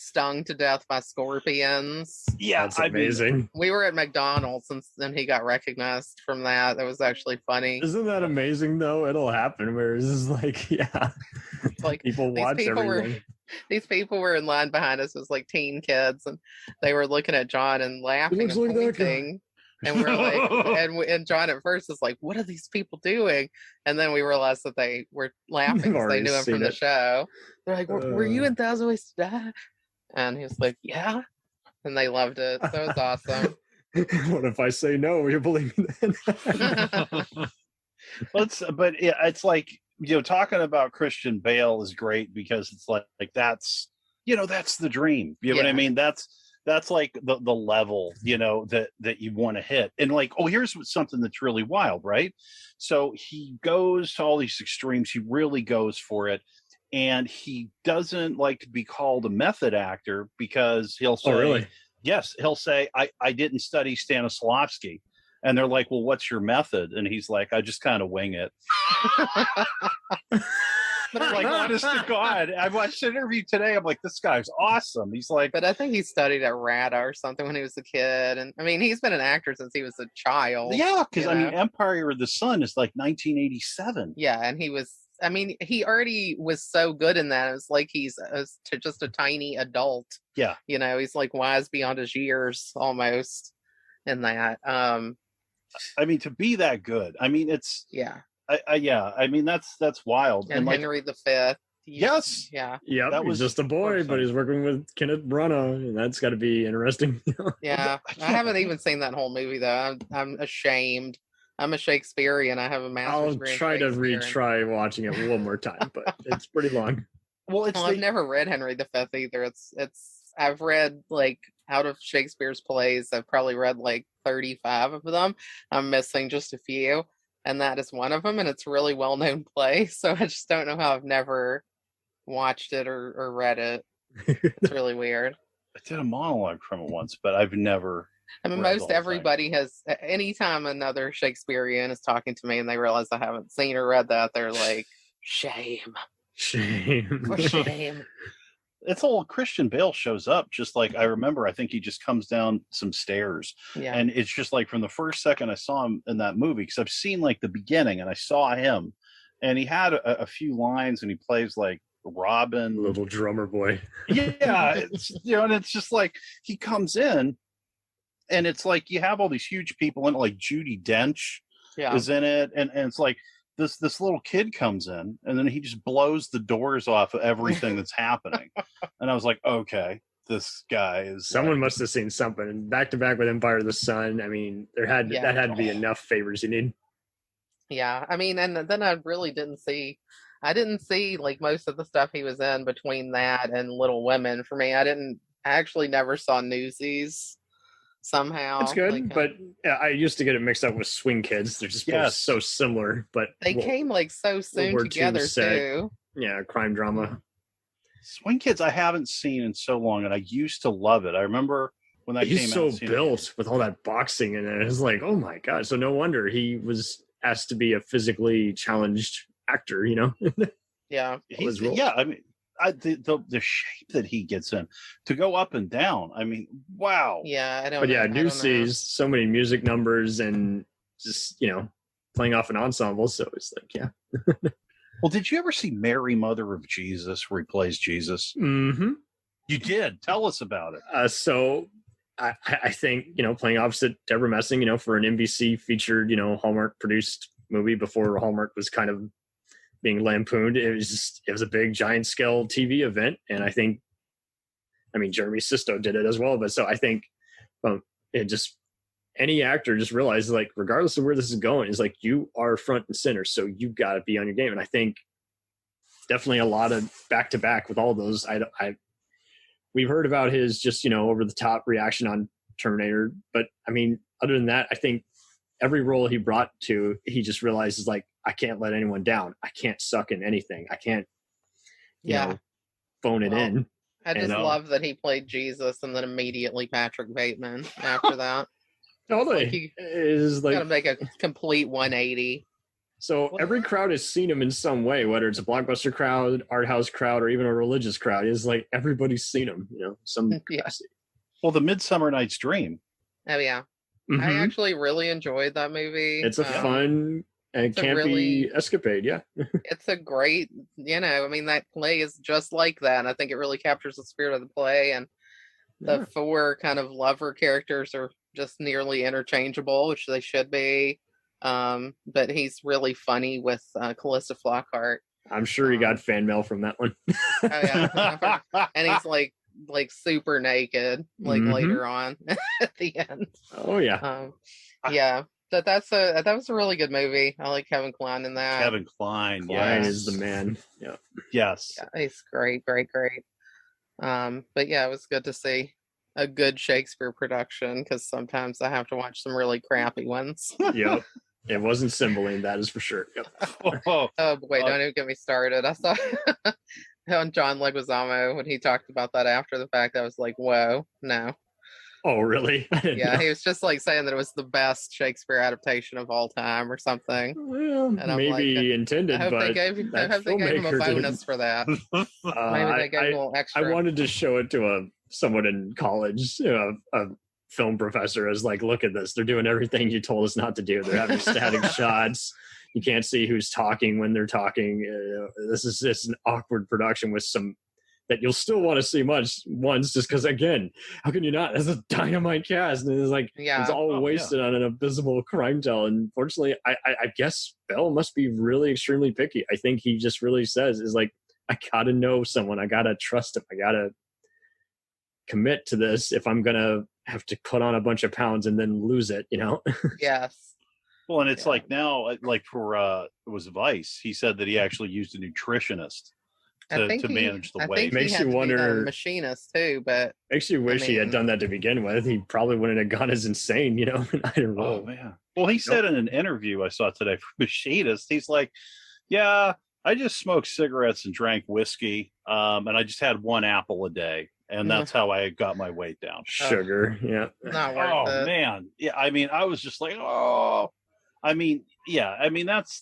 stung to death by scorpions. Yeah, That's amazing. We were at McDonald's and he got recognized from that. That was actually funny. Isn't that amazing though? It'll happen where it's just like, yeah. It's like people watch everything. These people were in line behind us. It was like teen kids, and they were looking at John and laughing and like pointing. And we're like, and John at first is like, "What are these people doing?" And then we realized that they were laughing because they knew him from the show. They're like, "Were you in Thousand Ways to Die?" And he was like, "Yeah," and they loved it. So it was awesome. What if I say no? Will you believe me then? But yeah, it's like, talking about Christian Bale is great because it's like that's that's the dream. You know what I mean? That's like the level, that you want to hit. And like, here's something that's really wild, right? So he goes to all these extremes. He really goes for it. And he doesn't like to be called a method actor because he'll say, really? Yes, he'll say, I didn't study Stanislavski. And they're like, well, what's your method? And he's like, I just kind of wing it. But I'm like, honest to God, I watched an interview today. I'm like, this guy's awesome. He's like, but I think he studied at RADA or something when he was a kid. And I mean, he's been an actor since he was a child. Yeah, because I mean, Empire of the Sun is like 1987. Yeah, and he already was so good in that. It was like he's just a tiny adult. Yeah. He's like wise beyond his years almost in that. I mean, to be that good. I mean, it's I mean, that's wild. And Henry V. Yes. Yeah. Yeah. That was just a boy, but he's working with Kenneth Branagh, and that's got to be interesting. Yeah. I haven't even seen that whole movie though. I'm ashamed. I'm a Shakespearean. I have a master's degree. I'll try to retry watching it one more time, but it's pretty long. Well, I've never read Henry V either. I've read like out of Shakespeare's plays, I've probably read like 35 of them. I'm missing just a few, and that is one of them, and it's a really well-known play, so I just don't know how I've never watched it or read it. It's really weird. I did a monologue from it once, but I've never most everybody has, anytime another Shakespearean is talking to me and they realize I haven't seen or read that, they're like, shame. It's all Christian Bale shows up. Just like I remember, I think he just comes down some stairs, and it's just like from the first second I saw him in that movie, because I've seen like the beginning and I saw him, and he had a few lines, and he plays like Robin, little drummer boy. Yeah, it's, and it's just like he comes in, and it's like you have all these huge people in it, like Judi Dench is in it, and it's like this little kid comes in, and then he just blows the doors off of everything that's happening. And I was like, okay, this guy is. Someone must have seen something. And back to back with Empire of the Sun. I mean, that had to be enough favors you need. Yeah, I mean, and then I really didn't see like most of the stuff he was in between that and Little Women. For me, I actually never saw Newsies. Somehow it's good, but I used to get it mixed up with Swing Kids. They're just both so similar, but they came like so soon together too. Yeah, crime drama. Swing Kids I haven't seen in so long, and I used to love it. I remember when that came out. He's so built with all that boxing in it. It's like, oh my god! So no wonder he was asked to be a physically challenged actor. Yeah, I mean. The shape that he gets in to go up and down. I mean, wow. Yeah, I don't. But yeah, Newsies, so many music numbers and just playing off an ensemble. So it's like, yeah. Well, did you ever see Mary, Mother of Jesus, where he plays Jesus? Mm-hmm. You did. Tell us about it. So I think playing opposite Deborah Messing, for an NBC featured, Hallmark produced movie before Hallmark was kind of being lampooned. It was a big giant scale TV event. And I think, Jeremy Sisto did it as well. But so I think any actor just realizes, like, regardless of where this is going, is like, you are front and center. So you've got to be on your game. And I think definitely a lot of back to back with all those. We've heard about his just, over the top reaction on Terminator. But other than that, I think every role he brought to, he just realizes, like, I can't let anyone down. I can't suck in anything. I can't, phone it in. I just love that he played Jesus and then immediately Patrick Bateman after that. Totally. He is like, gotta make a complete 180. So every crowd has seen him in some way, whether it's a blockbuster crowd, art house crowd, or even a religious crowd. It's like everybody's seen him, some capacity. Well, the Midsummer Night's Dream. Oh yeah. Mm-hmm. I actually really enjoyed that movie. It's a fun and campy escapade, yeah. It's a great, that play is just like that. And I think it really captures the spirit of the play. And the four kind of lover characters are just nearly interchangeable, which they should be. But he's really funny with Calista Flockhart. I'm sure he got fan mail from that one. Oh yeah. And he's like super naked, later on at the end. Oh yeah. Yeah. That was a really good movie. I like Kevin Kline in that. Kevin Kline, Kline is the man. Yeah. Yes. Yeah, he's great, great, great. But yeah, it was good to see a good Shakespeare production, because sometimes I have to watch some really crappy ones. Yep. It wasn't Cymbeline, that is for sure. Yep. Oh boy, don't even get me started. I saw on John Leguizamo when he talked about that after the fact. I was like, whoa, no. Oh, really? Yeah, he was just like saying that it was the best Shakespeare adaptation of all time or something. Well, and I'm maybe intended, I hope but they gave him a bonus for that. Maybe they gave him a little extra. I wanted to show it to someone in college, a film professor, as like, look at this. They're doing everything you told us not to do. They're having static shots. You can't see who's talking when they're talking. This is just an awkward production with some that you'll still want to see once, just because, again, how can you not? That's a dynamite cast, and it's like it's all wasted on an abysmal crime tale. And fortunately, I guess Bell must be really extremely picky. I think he just really says is like, I gotta know someone, I gotta trust him, I gotta commit to this if I'm gonna have to put on a bunch of pounds and then lose it, Yes. Well, and it's like now, like for it was Vice, he said that he actually used a nutritionist to manage the weight. Makes you wonder. Machinist too, but makes you wish he had done that to begin with. He probably wouldn't have gone as insane, in either role. Oh man. Well, he said in an interview I saw today for Machinist, he's like, "Yeah, I just smoked cigarettes and drank whiskey, and I just had one apple a day, and that's how I got my weight down." Sugar, yeah. Not worth it. Man, yeah. I mean, I was just like,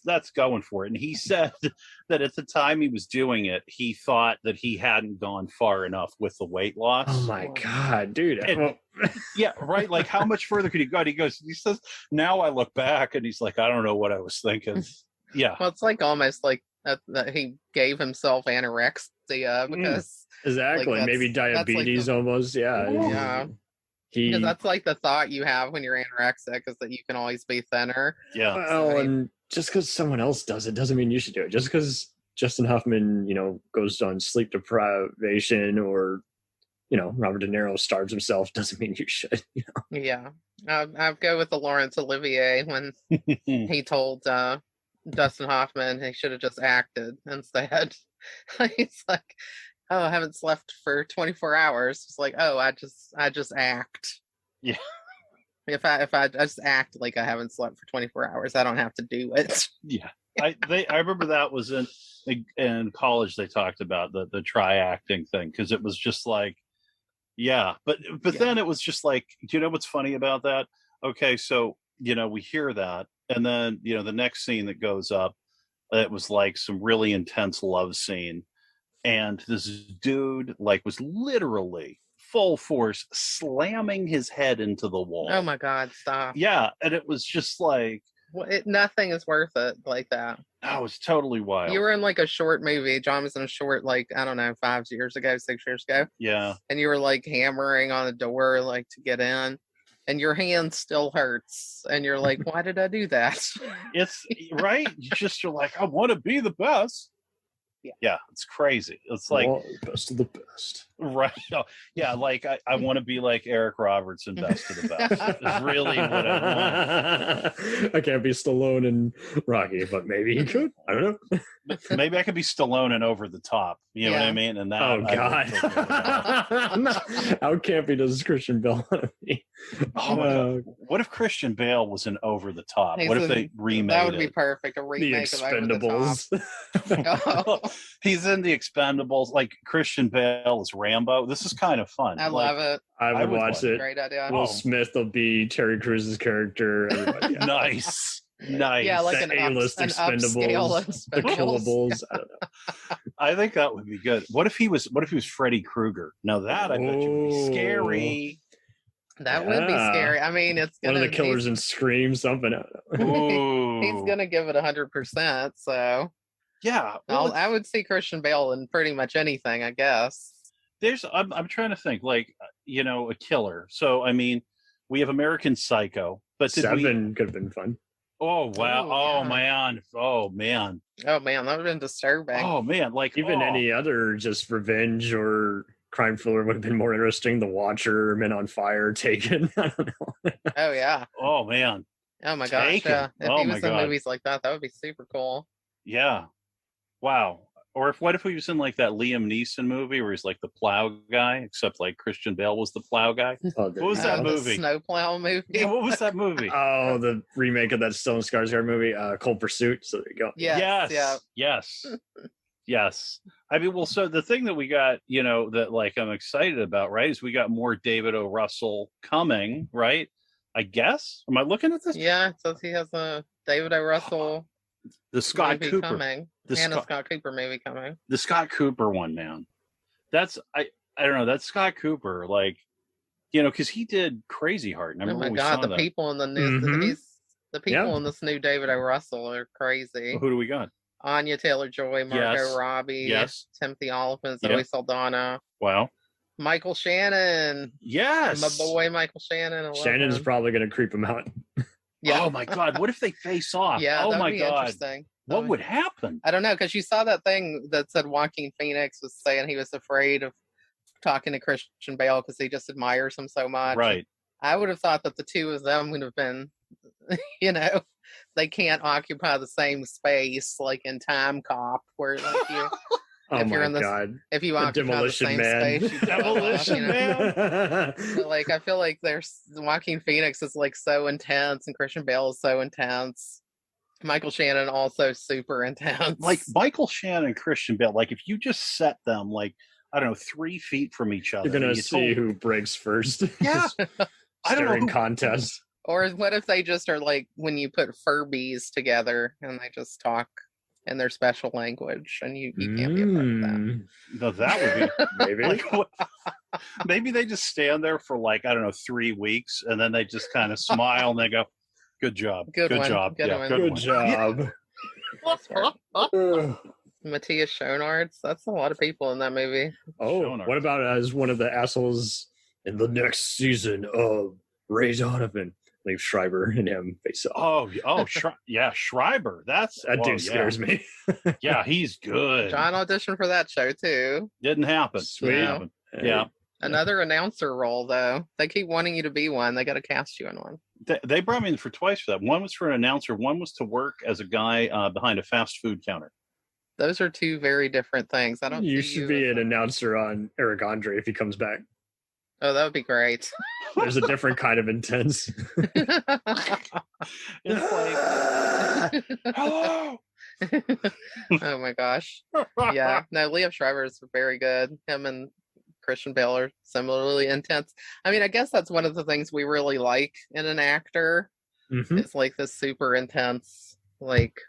that's going for it. And he said that at the time he was doing it, he thought that he hadn't gone far enough with the weight loss. Oh my God, dude. Yeah, right. Like, how much further could he go? He says, now I look back and he's like, I don't know what I was thinking. Yeah. Well, it's like almost like that he gave himself anorexia because exactly, maybe diabetes like almost. Yeah. Yeah. Because that's like the thought you have when you're anorexic, is that you can always be thinner. Yeah. Well, and just because someone else does it doesn't mean you should do it. Just because Justin Hoffman, goes on sleep deprivation, or Robert De Niro starves himself, doesn't mean you should. Yeah. I'll go with the Laurence Olivier when he told Dustin Hoffman he should have just acted instead. He's like, oh, I haven't slept for 24 hours. It's like, oh, I just act. Yeah. If I just act like I haven't slept for 24 hours, I don't have to do it. Yeah. I remember that was in college. They talked about the try acting thing, because it was just like, yeah. But then it was just like, do you know what's funny about that? Okay, so we hear that, and then the next scene that goes up, it was like some really intense love scene. And this dude was literally full force slamming his head into the wall. Oh my God, stop. Yeah. And it was just like, nothing is worth it like that. That was totally wild. You were in a short movie. John was in a short, I don't know, 6 years ago. Yeah. And you were hammering on a door to get in. And your hand still hurts. And you're like, why did I do that? It's right. You're like, I want to be the best. Yeah, it's crazy. It's like best of the best, right? Oh, yeah, I want to be like Eric Roberts in Best of the Best. It's really what I want. I can't be Stallone and Rocky, but maybe he could. I don't know. Maybe I could be Stallone and Over the Top. You know what I mean? And that. Oh God! How campy does Christian Bale want to be? Oh my God! What if Christian Bale was in Over the Top? What if they remade it? That would be perfect. A remake of Over the Top. He's in The Expendables. Christian Bale is Rambo. This is kind of fun. I love it. I would watch it. Great idea. Will Smith will be Terry Cruz's character. Nice. Nice. Yeah, like The an A-list upscale Expendables, the Expendables. Killables. I don't know. I think that would be good. What if he was Freddy Krueger? Now that I bet you would be scary. That would be Yeah. scary. I mean, it's One gonna of the killers in Scream, something. I don't know. Ooh. he's gonna give it 100%. So Yeah. Well, I would see Christian Bale in pretty much anything, I guess. I'm trying to think, like, a killer. So I mean, we have American Psycho, but Seven could have been fun. Oh wow! Oh, Oh yeah. man! Oh man! Oh man, that would have been disturbing. Oh man! Like Even any other just revenge or crime thriller would have been more interesting. The Watcher, Men on Fire, Taken. I don't know. Oh yeah. Oh man! Oh my gosh. Taken. Yeah. If Oh, he my was in God. movies like that would be super cool. Yeah. Wow. Or what if he was in like that Liam Neeson movie where he's like the plow guy, except like Christian Bale was the plow guy? Oh, What was that The movie? Snowplow movie. Yeah, what was that movie? Oh, the remake of that Stellan Skarsgård movie, Cold Pursuit. So there you go. Yes. Yeah. Yes. Yes. I mean, well, so the thing that we got, that like I'm excited about, right, is we got more David O. Russell coming, right? I guess. Am I looking at this? Yeah. It says he has a David O. Russell The Scott movie Cooper. coming. The And a Scott- Scott Cooper movie coming. The Scott Cooper one, man. That's I don't know. That's Scott Cooper, like, because he did Crazy Heart. And I Oh remember my when we god, saw the that. people in the new Mhm. the people Yeah. in this new David O. Russell are crazy. Who do we got? Anya Taylor-Joy, Margot Yes. Robbie, Yes. Timothy Olyphant, Yep. Zoe Saldana, Wow. Michael Shannon, Yes. my boy Michael Shannon. I love Shannon's him. probably going to creep him out. Yeah. Oh my God. What if they face off? Yeah, Oh that would my be God. interesting. What would happen? I don't know, because you saw that thing that said Joaquin Phoenix was saying he was afraid of talking to Christian Bale because he just admires him so much. Right. I would have thought that the two of them would have been, they can't occupy the same space like in Time Cop, where like you, Oh If you're my in this- God. if you The occupy the Demolition same Man. space, you fall off, Demolition Man. But, like, I feel like there's Joaquin Phoenix is like so intense, and Christian Bale is so intense. Michael Shannon also super intense. Like Michael Shannon and Christian Bale, like if you just set them like, I don't know, 3 feet from each other. You're going and to you see told- who breaks first. Yeah. I don't know Staring who- contest. Or what if they just are like when you put Furbies together and they just talk in their special language, and you can't be a part of that. Mm, No, that would be Maybe. like what, maybe they just stand there for like, I don't know, 3 weeks, and then they just kind of smile and they go, "Good job, Good one, job, good yeah, one." Good one." job. Matthias Schoenaerts. That's a lot of people in that movie. Oh, Showing what about as one of the assholes in the next season of Ray Donovan? Leave Schreiber and him face off. Yeah, Schreiber. That's That dude scares me. Yeah, he's good. John auditioned for that show too. Didn't happen. Sweet. Didn't happen. Yeah, Another announcer role though. They keep wanting you to be one. They got to cast you in one. they brought me in for twice for that. One was for an announcer. One was to work as a guy behind a fast food counter. Those are two very different things. I don't. You see should you be as an announcer on Eric Andre if he comes back. Oh, that would be great. There's a different kind of intense. It's like, hello. Oh my gosh. Yeah. No, Liev Schreiber is very good. Him and Christian Bale are similarly intense. I mean, I guess that's one of the things we really like in an actor. Mhm. It's like this super intense, like,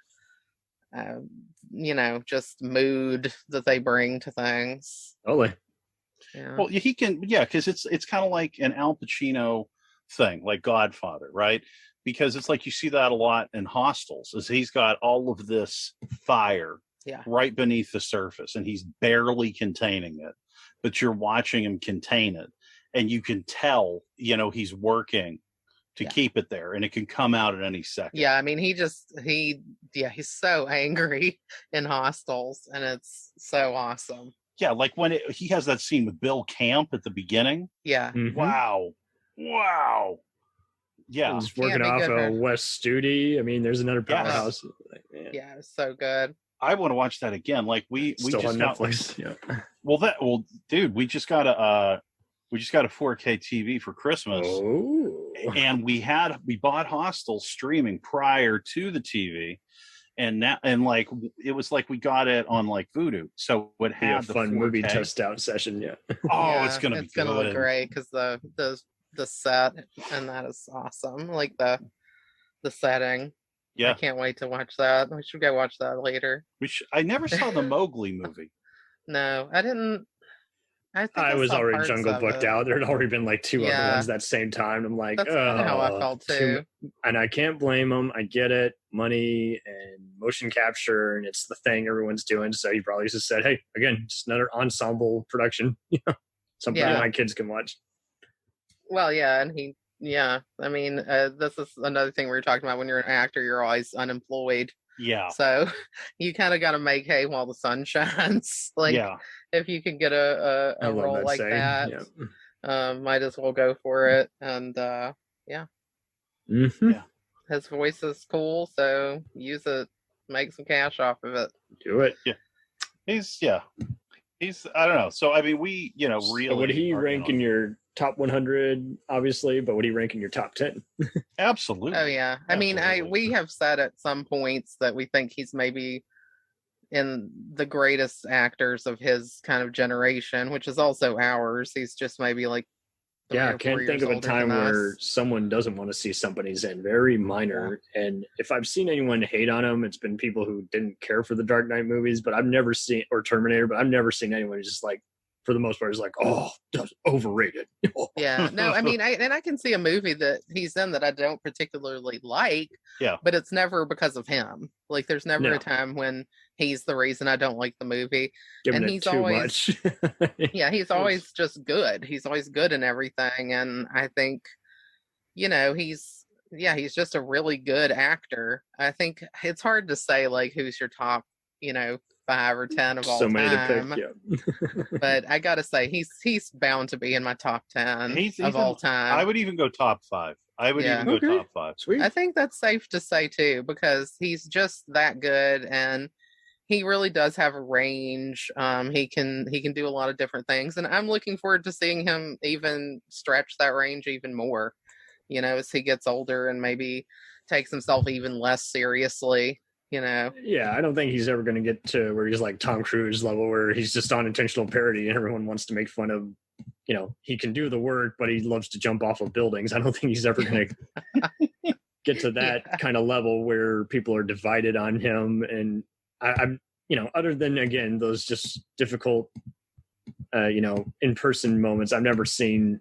just mood that they bring to things. Totally. Yeah. Well, he can, yeah, because it's kind of like an Al Pacino thing, like Godfather, right? Because it's like you see that a lot in Hostels, is he's got all of this fire Yeah. right beneath the surface, and he's barely containing it, but you're watching him contain it, and you can tell, he's working to keep it there, and it can come out at any second. Yeah, I mean, he's so angry in Hostels, and it's so awesome. Yeah, like when he has that scene with Bill Camp at the beginning. Yeah. Mhm. Wow. Yeah. He's working be off good a for- West Studi. I mean, there's another Yes. powerhouse. Like, man, Yeah, it's so good. I want to watch that again. Like we Still just on got, Netflix. Yeah. well, dude, we just got a 4K TV for Christmas, Oh. and we bought Hostel streaming prior to the TV, and like it was like we got it on like Vudu, so it Be a had the fun 4K. movie test out session. Yeah. Oh, Yeah, it's gonna be gonna good. look great because the set and that is awesome. Like the setting. Yeah. I can't wait to watch that. We should go watch that later. I never saw the Mowgli movie. No, I didn't. I was saw already parts Jungle of Booked it. out. There had already been like two other Yeah. ones that same time. I'm like, That's kind of how I felt too. And I can't blame him. I get it. Money and motion capture, and it's the thing everyone's doing. So he probably just said, hey, again, just another ensemble production. Something that my kids can watch. Well, yeah, and I mean, this is another thing we were talking about. When you're an actor, you're always unemployed. Yeah. So you kind of got to make hay while the sun shines. Like, if you can get a role like that, might as well go for it. And his voice is cool, so use it, make some cash off of it. Do it. Yeah. He's I don't know. So I mean, we really. So would he rank in your top 100? Obviously, but would he rank in your top 10? Absolutely. Oh yeah. I mean, we have said at some points that we think he's maybe in the greatest actors of his kind of generation, which is also ours. He's just maybe like I can't think of a time where someone doesn't want to see somebody's in. Very minor. Yeah. And if I've seen anyone hate on him, it's been people who didn't care for the Dark Knight movies, but I've never seen, or Terminator, but I've never seen anyone who's just like, for the most part, is like, oh, that's overrated. Yeah, no, I mean, I can see a movie that he's in that I don't particularly like, but it's never because of him. Like, there's never a time when he's the reason I don't like the movie. Giving and he's too always, much. He's always just good. He's always good in everything, and I think, he's just a really good actor. I think it's hard to say like who's your top, 5 or 10 of all time. So many to pick, but I gotta say he's bound to be in my top 10 of all time. I would even go top 5. I would even go top 5. Sweet. I think that's safe to say too, because he's just that good, and he really does have a range. He can do a lot of different things, and I'm looking forward to seeing him even stretch that range even more, as he gets older and maybe takes himself even less seriously. I don't think he's ever going to get to where he's like Tom Cruise level, where he's just on intentional parody and everyone wants to make fun of, he can do the work, but he loves to jump off of buildings. I don't think he's ever going to get to that kind of level where people are divided on him. And I'm, other than, again, those just difficult, in-person moments, I've never seen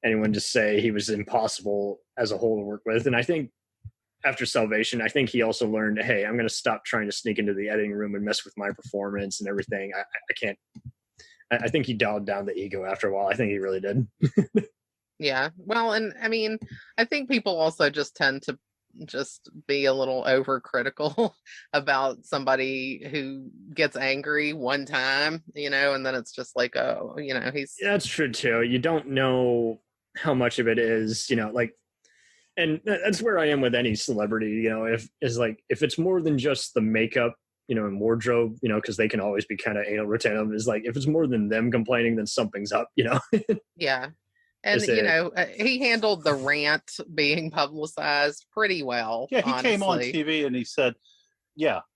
anyone just say he was impossible as a whole to work with. And I think, after Salvation, I think he also learned, hey, I'm going to stop trying to sneak into the editing room and mess with my performance and everything. I can't. I think he dialed down the ego after a while. I think he really did. Yeah. Well, and I mean, I think people also just tend to just be a little overcritical about somebody who gets angry one time, and then it's just like, oh, he's. Yeah, that's true too. You don't know how much of it is, and that's where I am with any celebrity, if it's more than just the makeup, and wardrobe, because they can always be kind of anal retentive, is like, if it's more than them complaining, then something's up, Yeah. And, he handled the rant being publicized pretty well. Yeah, he honestly. came on TV and he said,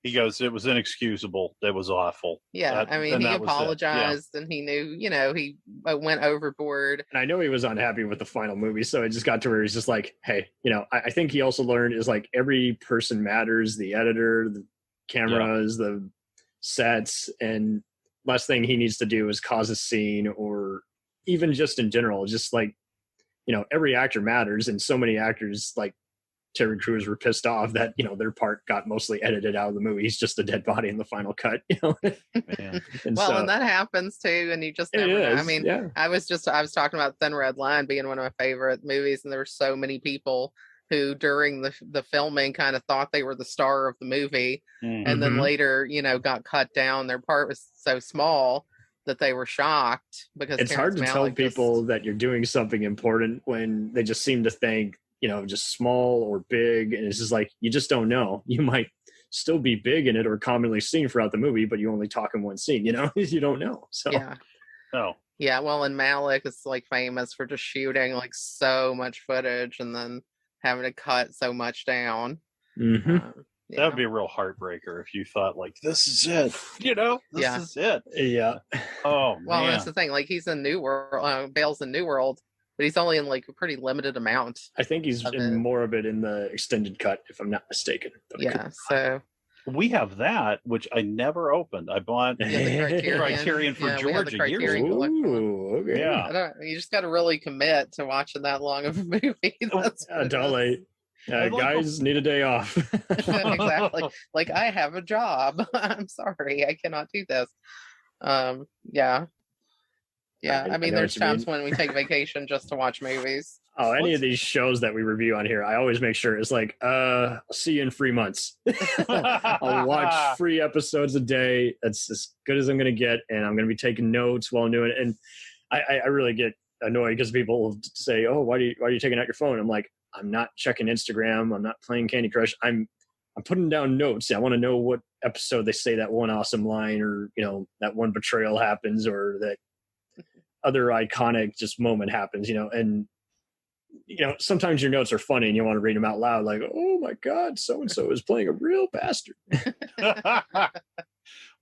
he goes, it was inexcusable. It was awful. Yeah, he apologized and he knew, he went overboard. And I know he was unhappy with the final movie, so it just got to where he's just like, hey, I think he also learned is like every person matters, the editor, the cameras, the sets, and last thing he needs to do is cause a scene, or even just in general, just like, every actor matters, and so many actors like Terry Crews were pissed off that their part got mostly edited out of the movie. He's just a dead body in the final cut. And that happens too, and you just never know. I mean, I was talking about Thin Red Line being one of my favorite movies, and there were so many people who during the filming kind of thought they were the star of the movie, and then later got cut down. Their part was so small that they were shocked, because it's hard to tell people that you're doing something important when they just seem to think just small or big, and it's just like, you just don't know. You might still be big in it or commonly seen throughout the movie, but you only talk in one scene, you don't know. So well, and Malik is like famous for just shooting like so much footage and then having to cut so much down. That would be a real heartbreaker if you thought like, this is it, this is it. Yeah. Oh, well, that's the thing. Like, he's in New World, Bale's in New World, but he's only in like a pretty limited amount. I think he's in more of it in the extended cut, if I'm not mistaken. Yeah, so we have that, which I never opened. I bought the Criterion for Georgia years ago. Ooh, okay. Yeah, you just got to really commit to watching that long of a movie. That's totally. Guys need a day off. Exactly. Like, I have a job. I'm sorry, I cannot do this. Yeah. I mean, there's times when we take vacation just to watch movies. Oh, any of these shows that we review on here, I always make sure it's like, I'll see you in 3 months. I'll watch 3 episodes a day. That's as good as I'm going to get. And I'm going to be taking notes while I'm doing it. And I really get annoyed because people will say, oh, why are you taking out your phone? I'm like, I'm not checking Instagram. I'm not playing Candy Crush. I'm putting down notes. I want to know what episode they say that one awesome line, or, you know, that one betrayal happens, or that other iconic just moment happens, you know. And, you know, sometimes your notes are funny and you want to read them out loud, like, oh my God, so-and-so is playing a real bastard.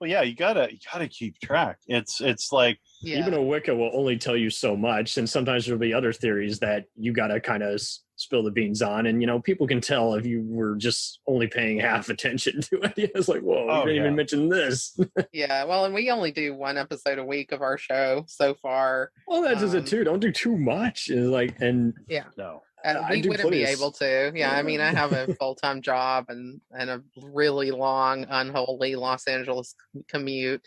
Well, yeah, you gotta keep track. It's like, even a Wicca will only tell you so much, and sometimes there'll be other theories that you gotta kind of spill the beans on, and, you know, people can tell if you were just only paying half attention to it. It's like, whoa, you didn't even mention this. Yeah, well, and we only do 1 episode a week of our show so far. Well, that is it too. Don't do too much. It's like, and no. We wouldn't be able to. Yeah, I mean, I have a full-time job and a really long, unholy Los Angeles commute.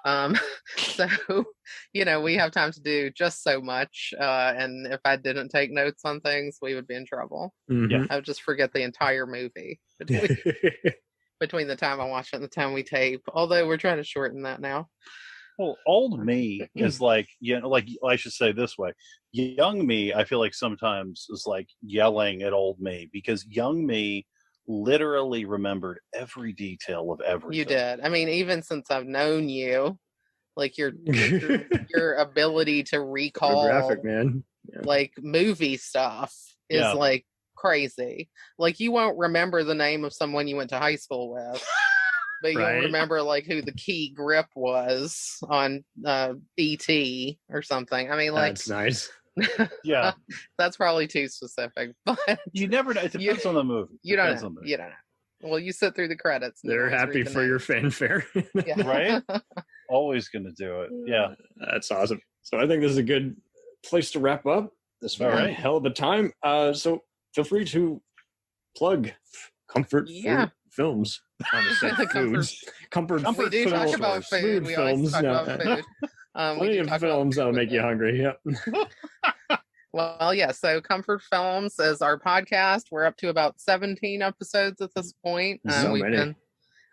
So, you know, we have time to do just so much. And if I didn't take notes on things, we would be in trouble. Mm-hmm. I would just forget the entire movie between the time I watch it and the time we tape. Although we're trying to shorten that now. Well, old me is like, you know, like I should say this way. Young me, I feel like sometimes is like yelling at old me, because young me literally remembered every detail of everything. You did. I mean, even since I've known you, like your ability to recall graphic, man. Yeah. Like movie stuff is like crazy. Like, you won't remember the name of someone you went to high school with. But you'll remember like who the key grip was on E.T. or something. I mean, like, that's nice. Yeah, that's probably too specific. But you never know. It depends on the movie. You don't know. You don't know. Well, you sit through the credits. They're happy for your fanfare, right? Always going to do it. Yeah, that's awesome. So I think this is a good place to wrap up. This was a hell of a time. So feel free to plug Comfort Food Films. Comfort we do talk about food. We always talk about food. Plenty of films that'll make you hungry. Yep. Well, yeah. So Comfort Films is our podcast. We're up to about 17 episodes at this point.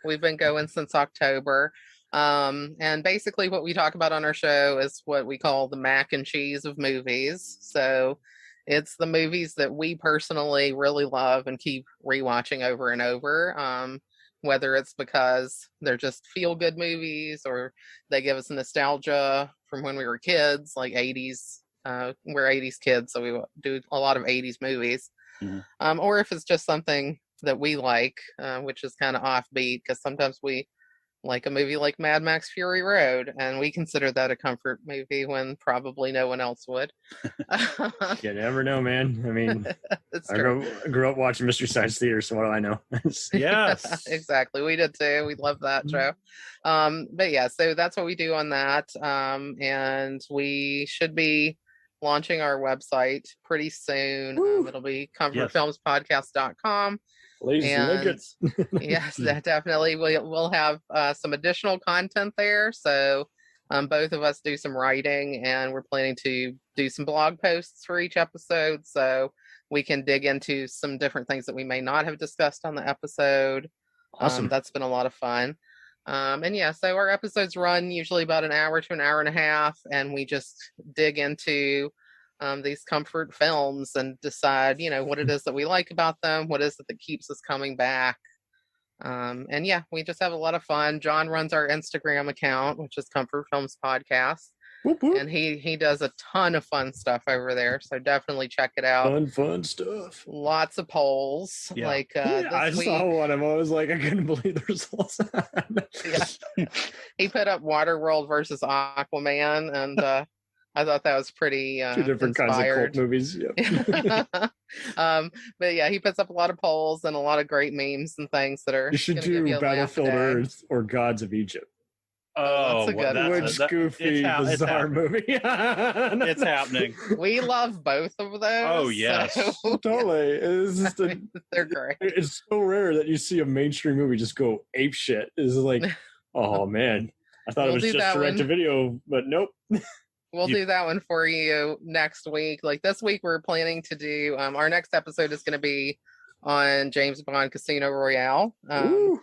We've been going since October. And basically what we talk about on our show is what we call the mac and cheese of movies. So it's the movies that we personally really love and keep rewatching over and over. Whether it's because they're just feel-good movies or they give us nostalgia from when we were kids, like 80s. We're 80s kids, so we do a lot of 80s movies. Mm-hmm. Or if it's just something that we like, which is kind of offbeat, because sometimes we like a movie like Mad Max Fury Road, and we consider that a comfort movie when probably no one else would. You never know, man. I mean, I grew up watching Mystery Science Theater, so what do I know? Yes. Exactly. We did too. We love that show. But yeah, so that's what we do on that. And we should be launching our website pretty soon. It'll be comfortfilmspodcast.com. Yes, definitely. We'll have some additional content there. So both of us do some writing, and we're planning to do some blog posts for each episode, so we can dig into some different things that we may not have discussed on the episode. Awesome. That's been a lot of fun. And yeah, so our episodes run usually about an hour to an hour and a half, and we just dig into these comfort films and decide, you know, what it is that we like about them, what is it that keeps us coming back. And yeah, we just have a lot of fun. John runs our Instagram account, which is Comfort Films Podcast. Whoop, whoop. And he does a ton of fun stuff over there, so definitely check it out. Fun stuff. Lots of polls. Yeah. Like I saw one of them. I was like, I couldn't believe the results. He put up Waterworld versus Aquaman, and I thought that was pretty Two different inspired. kinds of cult movies. Yep. But yeah, he puts up a lot of polls and a lot of great memes and things that are. You should gonna give do you a laugh Battlefield today. Earth or Gods of Egypt. Oh, that's a good one. Which goofy, bizarre movie. It's happening. We love both of those. Oh, yes. so- Totally. It's just They're great. it's so rare that you see a mainstream movie just go ape shit. It's like, oh man, I thought We'll it was do just that direct to one. video, but nope. We'll do that one for you next week. Like this week, we're planning to do our next episode is going to be on James Bond Casino Royale. Ooh.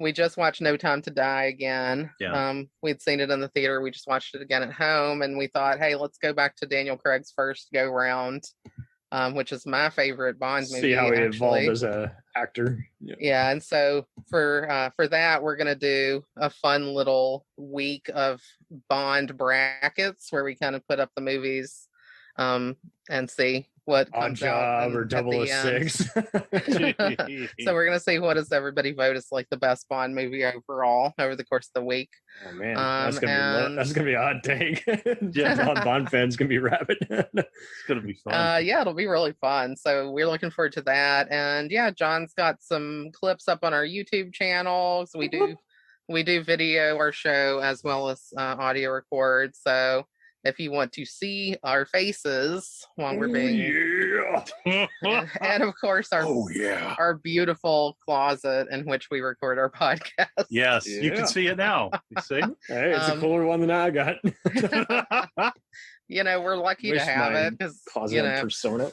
We just watched No Time to Die again. Yeah. We'd seen it in the theater. We just watched it again at home, and we thought, hey, let's go back to Daniel Craig's first go round, which is my favorite Bond movie. See how he evolved actually. as a actor. Yeah. Yeah, and so for that, we're gonna do a fun little week of Bond brackets where we kind of put up the movies, and see what Odd comes out Job or at the end. 006. So we're gonna see what does everybody vote as like the best Bond movie overall over the course of the week. Oh man, that's gonna and- that's gonna be a hot take. Yeah, Bond fans gonna be rabid. It's gonna be fun. Yeah, it'll be really fun. So we're looking forward to that. And yeah, John's got some clips up on our YouTube channel. So we do video our show as well as audio record. So if you want to see our faces while we're being and of course our beautiful closet in which we record our podcast. Yes, you can see it now. You see? Hey, it's a cooler one than I got. We're lucky to Wish have my it because closet had persona.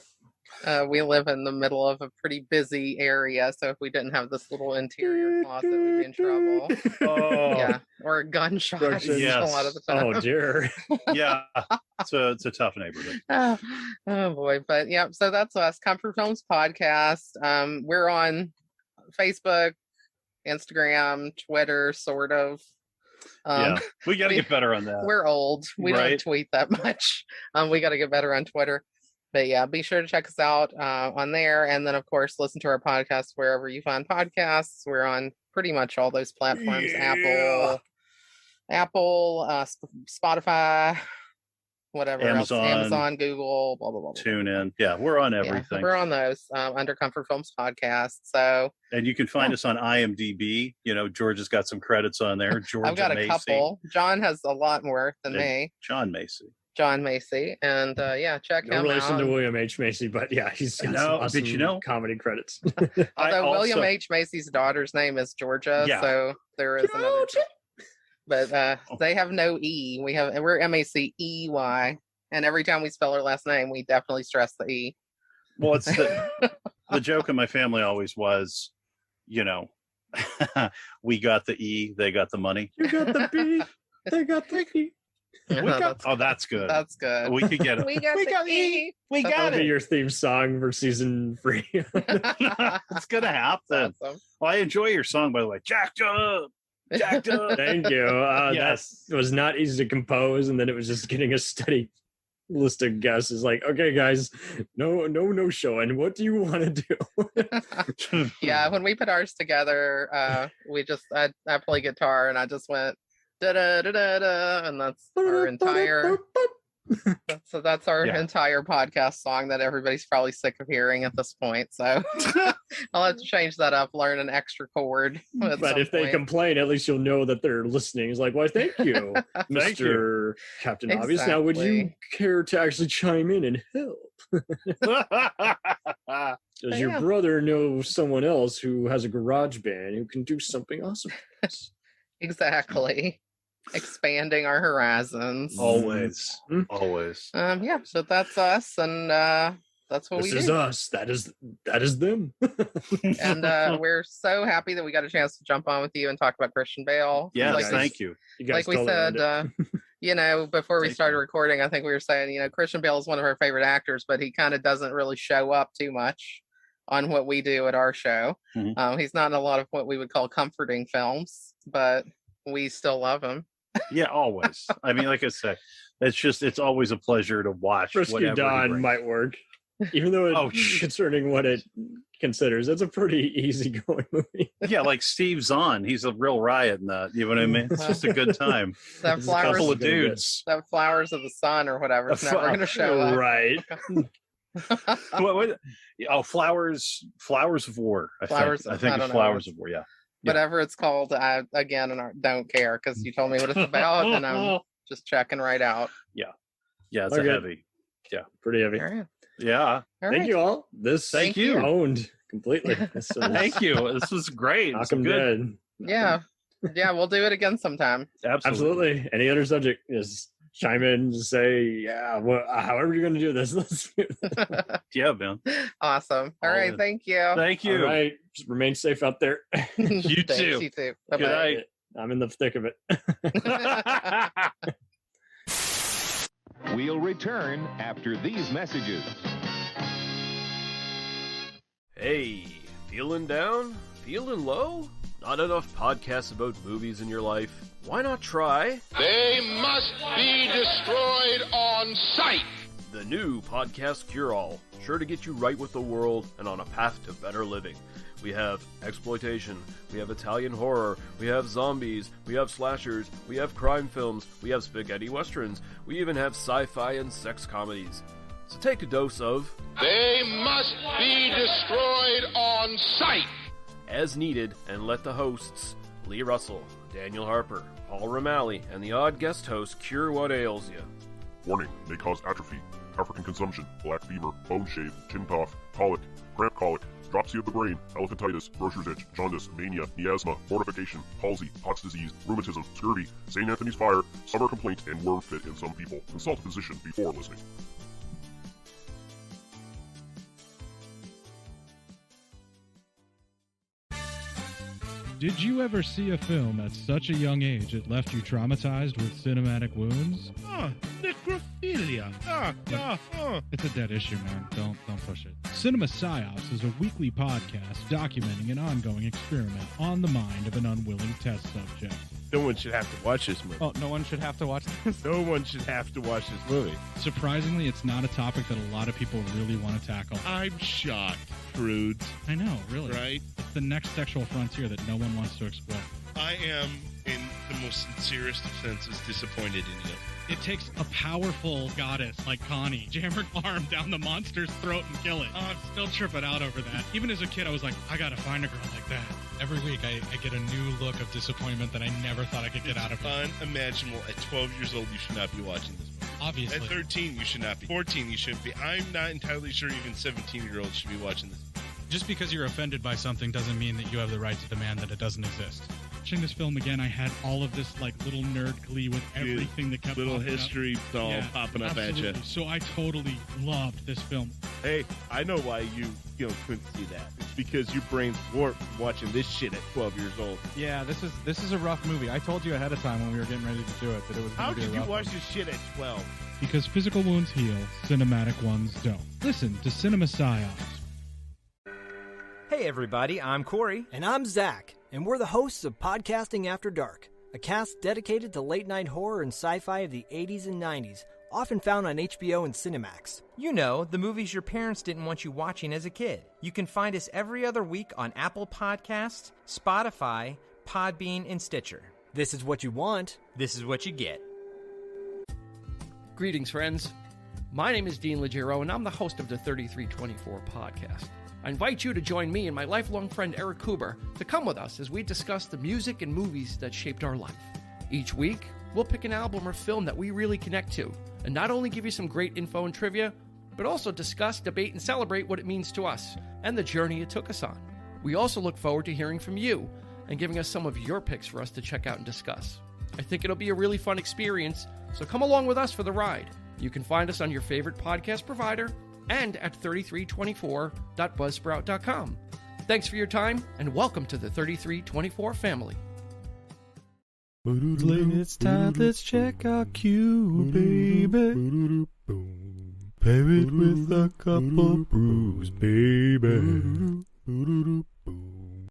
we live in the middle of a pretty busy area, so if we didn't have this little interior closet, we'd be in trouble. Oh, Yeah, or gunshots Yes. a lot of the time. Oh dear. yeah. It's a tough neighborhood. Oh boy, but yeah, so that's us, Comfort Films Podcast. We're on Facebook, Instagram, Twitter, sort of. Yeah, we got to get better on that. We're old. We don't Right. tweet that much. We got to get better on Twitter. But yeah, be sure to check us out on there. And then, of course, listen to our podcast wherever you find podcasts. We're on pretty much all those platforms. Yeah. Apple, Spotify, whatever else. Amazon. Amazon, Google, blah, blah, blah. blah. Tune in. Yeah, we're on Yeah, everything. we're on those under Comfort Films Podcast. So And you can find us on IMDb. George has got some credits on there. George I've got a Macey, couple. John has a lot more than Yeah. me. John Macey. John Macey. And check No him relation out. to William H. Macy, but yeah, he's got No, some but awesome you know- comedy credits. Although William also- H. Macy's daughter's name is Georgia, Yeah. so there is another. But they have no E. We're Macey, and every time we spell her last name, we definitely stress the E. Well, it's the joke in my family always was, we got the E, they got the money. You got the B. They got the B. That's good. That's good. We could get it. We got the E. We That'll be your theme song for season 3. It's gonna happen. Awesome. Well, I enjoy your song, by the way. Jacked up. Jacked up. Thank you. Yes. That was not easy to compose, and then it was just getting a steady list of guesses. Like, okay, guys, no showing. What do you want to do? Yeah, when we put ours together, I play guitar and I just went da da da da da, and that's our entire. So that's our entire podcast song that everybody's probably sick of hearing at this point. So I'll have to change that up, learn an extra chord. But if they complain, at least you'll know that they're listening. It's like, well, thank you, Thank Mr. Captain Obvious. Now, would you Exactly. care to actually chime in and help? Does your brother know someone else who has a garage band who can do something awesome? Exactly. Expanding our horizons. Always. Mm. Always. So that's us, and that's what This we is do. us. That is them. And we're so happy that we got a chance to jump on with you and talk about Christian Bale. Yes, Like thank you. You guys like we totally said, earned it. before we Thank started you. recording, I think we were saying, Christian Bale is one of our favorite actors, but he kind of doesn't really show up too much on what we do at our show. Mhm. He's not in a lot of what we would call comforting films, but we still love him. Yeah, always. I mean, like I said, it's always a pleasure to watch Rescue whatever he Dawn brings. might work, even though Oh, concerning what it considers. It's a pretty easygoing movie. Yeah, like Steve Zahn. He's a real riot in that. You know what I mean? It's just a good time. That It's a couple of flowers, dudes. that Flowers of the Sun or whatever. It's never going to show up. Right. What? Oh, Flowers of War. I think I it's don't know. Flowers of War. Yeah. Whatever it's called, I don't care because you told me what it's about, and I'm just checking right out. Yeah, it's Okay. a heavy. Yeah, Pretty heavy. All right. Yeah. All Thank right. you all. Thank you. Owned completely. Thank you. This was great. It's Knock 'em good. dead. Yeah, we'll do it again sometime. Absolutely. Any other subject, just chime in, just say, however you're going to do this. Let's do this. Yeah, man. Awesome. All All right. in. Thank you. Thank you. All right. Just remain safe out there. You Thanks, too. You too. Good Bye-bye. night. I'm in the thick of it. We'll return after these messages. Hey, feeling down? Feeling low? Not enough podcasts about movies in your life? Why not try They must be destroyed on sight. the new Podcast Cure-All? Sure to get you right with the world and on a path to better living. We have exploitation, we have Italian horror, we have zombies, we have slashers, we have crime films, we have spaghetti westerns, we even have sci-fi and sex comedies. So take a dose of They must be destroyed on sight. as needed and let the hosts, Lee Russell, Daniel Harper, Paul Romali, and the odd guest host cure what ails you. Warning, may cause atrophy, African consumption, black fever, bone shave, chin cough, colic, cramp colic, dropsy of the brain, elephantitis, grocer's itch, jaundice, mania, miasma, mortification, palsy, Pott's disease, rheumatism, scurvy, St. Anthony's fire, summer complaint, and worm fit in some people. Consult a physician before listening. Did you ever see a film at such a young age it left you traumatized with cinematic wounds? Necrophilia. It's a dead issue, man. Don't push it. Cinema Psyops is a weekly podcast documenting an ongoing experiment on the mind of an unwilling test subject. No one should have to watch this movie. Oh, no one should have to watch this? No one should have to watch this movie. Surprisingly, it's not a topic that a lot of people really want to tackle. I'm shocked, prudes. I know, really. Right? It's the next sexual frontier that no one wants to explore. I am, in the most sincerest of senses, disappointed in you. It takes a powerful goddess like Connie, jam her arm down the monster's throat and kill it. Oh, I'm still tripping out over that. Even as a kid, I was like, I gotta find a girl like that. Every week, I get a new look of disappointment that I never thought I could get out of it. Unimaginable. At 12 years old, you should not be watching this movie. Obviously. At 13, you should not be. 14, you shouldn't be. I'm not entirely sure even 17-year-olds should be watching this. Just because you're offended by something doesn't mean that you have the right to demand that it doesn't exist. Watching this film again, I had all of this like little nerd glee with everything that kept Little popping history all up. popping up Absolutely. at you. So I totally loved this film. Hey, I know why you couldn't see that. It's because your brain's warped from watching this shit at 12 years old. Yeah, this is a rough movie. I told you ahead of time when we were getting ready to do it that it was How going to be could a you rough watch one. this shit at 12? Because physical wounds heal, cinematic ones don't. Listen to Cinema Psyops. Hey everybody, I'm Corey. And I'm Zach, and we're the hosts of Podcasting After Dark, a cast dedicated to late-night horror and sci-fi of the 80s and 90s, often found on HBO and Cinemax. You know, the movies your parents didn't want you watching as a kid. You can find us every other week on Apple Podcasts, Spotify, Podbean, and Stitcher. This is what you want. This is what you get. Greetings, friends. My name is Dean Legero, and I'm the host of the 3324 podcast. I invite you to join me and my lifelong friend Eric Kuber to come with us as we discuss the music and movies that shaped our life. Each week, we'll pick an album or film that we really connect to, and not only give you some great info and trivia, but also discuss, debate, and celebrate what it means to us and the journey it took us on. We also look forward to hearing from you and giving us some of your picks for us to check out and discuss. I think it'll be a really fun experience, so come along with us for the ride. You can find us on your favorite podcast provider and at 3324.buzzsprout.com. Thanks for your time, and welcome to the 3324 family. It's time, let's check our cue, baby. Pair it with a couple brews, baby.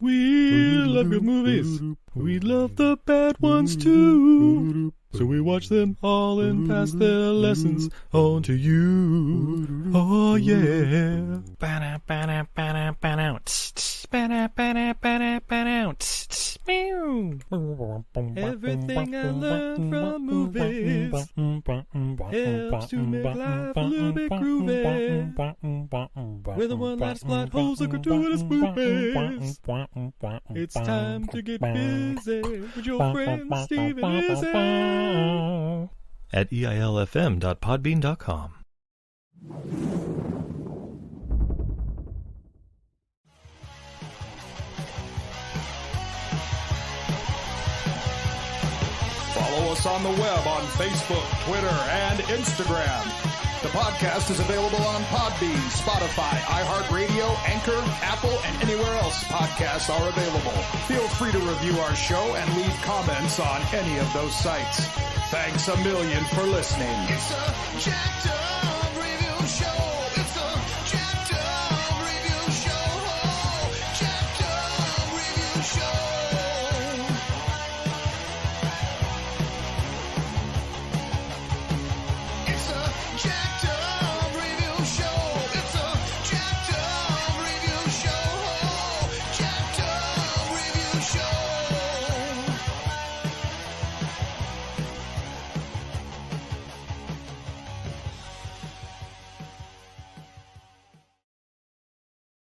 We love good movies. We love the bad ones too. So we watch them all and pass their lessons on to you. Oh yeah. Everything I learned from movies helps to make life a little bit groovy. With a one-last plot holes of gratuitous movies, it's time to get busy with your friend Steve and Izzy at eilfm.podbean.com. Follow us on the web on Facebook, Twitter, and Instagram. The podcast is available on Podbean, Spotify, iHeartRadio, Anchor, Apple, and anywhere else podcasts are available. Feel free to review our show and leave comments on any of those sites. Thanks a million for listening. It's a jacked up review show.